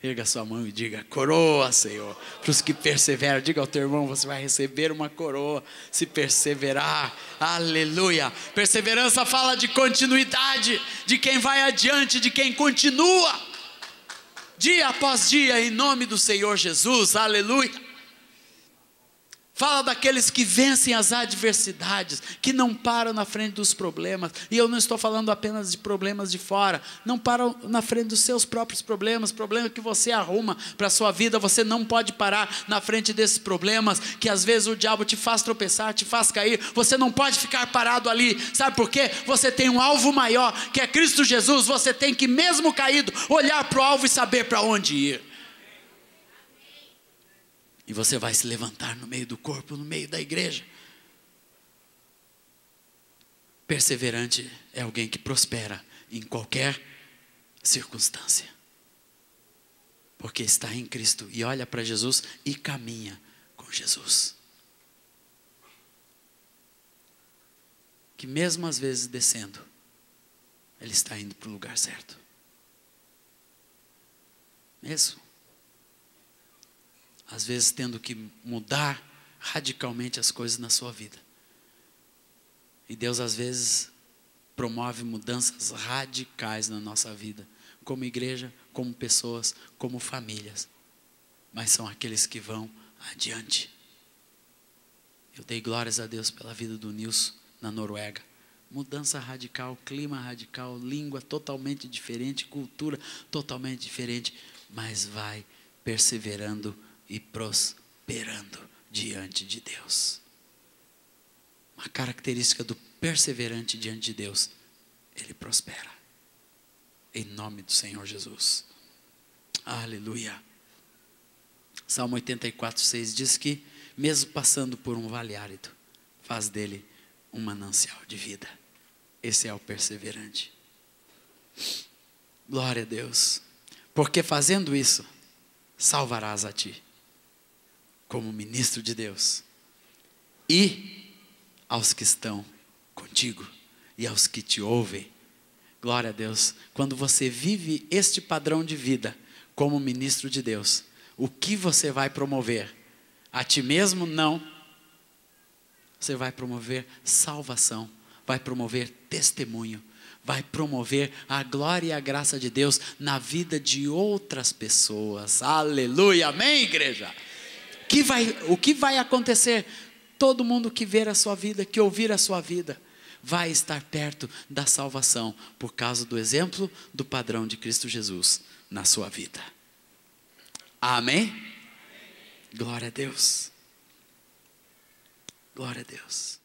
Erga a sua mão e diga: coroa, Senhor. Para os que perseveram, diga ao teu irmão: você vai receber uma coroa se perseverar. Aleluia. Perseverança fala de continuidade, de quem vai adiante, de quem continua, dia após dia, em nome do Senhor Jesus. Aleluia. Fala daqueles que vencem as adversidades, que não param na frente dos problemas. E eu não estou falando apenas de problemas de fora. Não param na frente dos seus próprios problemas. Problema que você arruma para a sua vida. Você não pode parar na frente desses problemas, que às vezes o diabo te faz tropeçar, te faz cair. Você não pode ficar parado ali. Sabe por quê? Você tem um alvo maior, que é Cristo Jesus. Você tem que, mesmo caído, olhar para o alvo e saber para onde ir. E você vai se levantar no meio do corpo, no meio da igreja. Perseverante é alguém que prospera em qualquer circunstância, porque está em Cristo e olha para Jesus e caminha com Jesus. Que mesmo às vezes descendo, ele está indo para o lugar certo. Mesmo às vezes tendo que mudar radicalmente as coisas na sua vida. E Deus às vezes promove mudanças radicais na nossa vida, como igreja, como pessoas, como famílias. Mas são aqueles que vão adiante. Eu dei glórias a Deus pela vida do Nilson na Noruega. Mudança radical, clima radical, língua totalmente diferente, cultura totalmente diferente, mas vai perseverando e prosperando diante de Deus. Uma característica do perseverante diante de Deus: ele prospera, em nome do Senhor Jesus. Aleluia. Salmo 84:6 diz que, mesmo passando por um vale árido, faz dele um manancial de vida. Esse é o perseverante. Glória a Deus, porque fazendo isso, salvarás a ti, como ministro de Deus, e aos que estão contigo, e aos que te ouvem. Glória a Deus. Quando você vive este padrão de vida, como ministro de Deus, o que você vai promover? A ti mesmo? Não. Você vai promover salvação, vai promover testemunho, vai promover a glória e a graça de Deus na vida de outras pessoas. Aleluia, amém, igreja? O que vai acontecer? Todo mundo que ver a sua vida, que ouvir a sua vida, vai estar perto da salvação, por causa do exemplo, do padrão de Cristo Jesus na sua vida. Amém? Glória a Deus. Glória a Deus.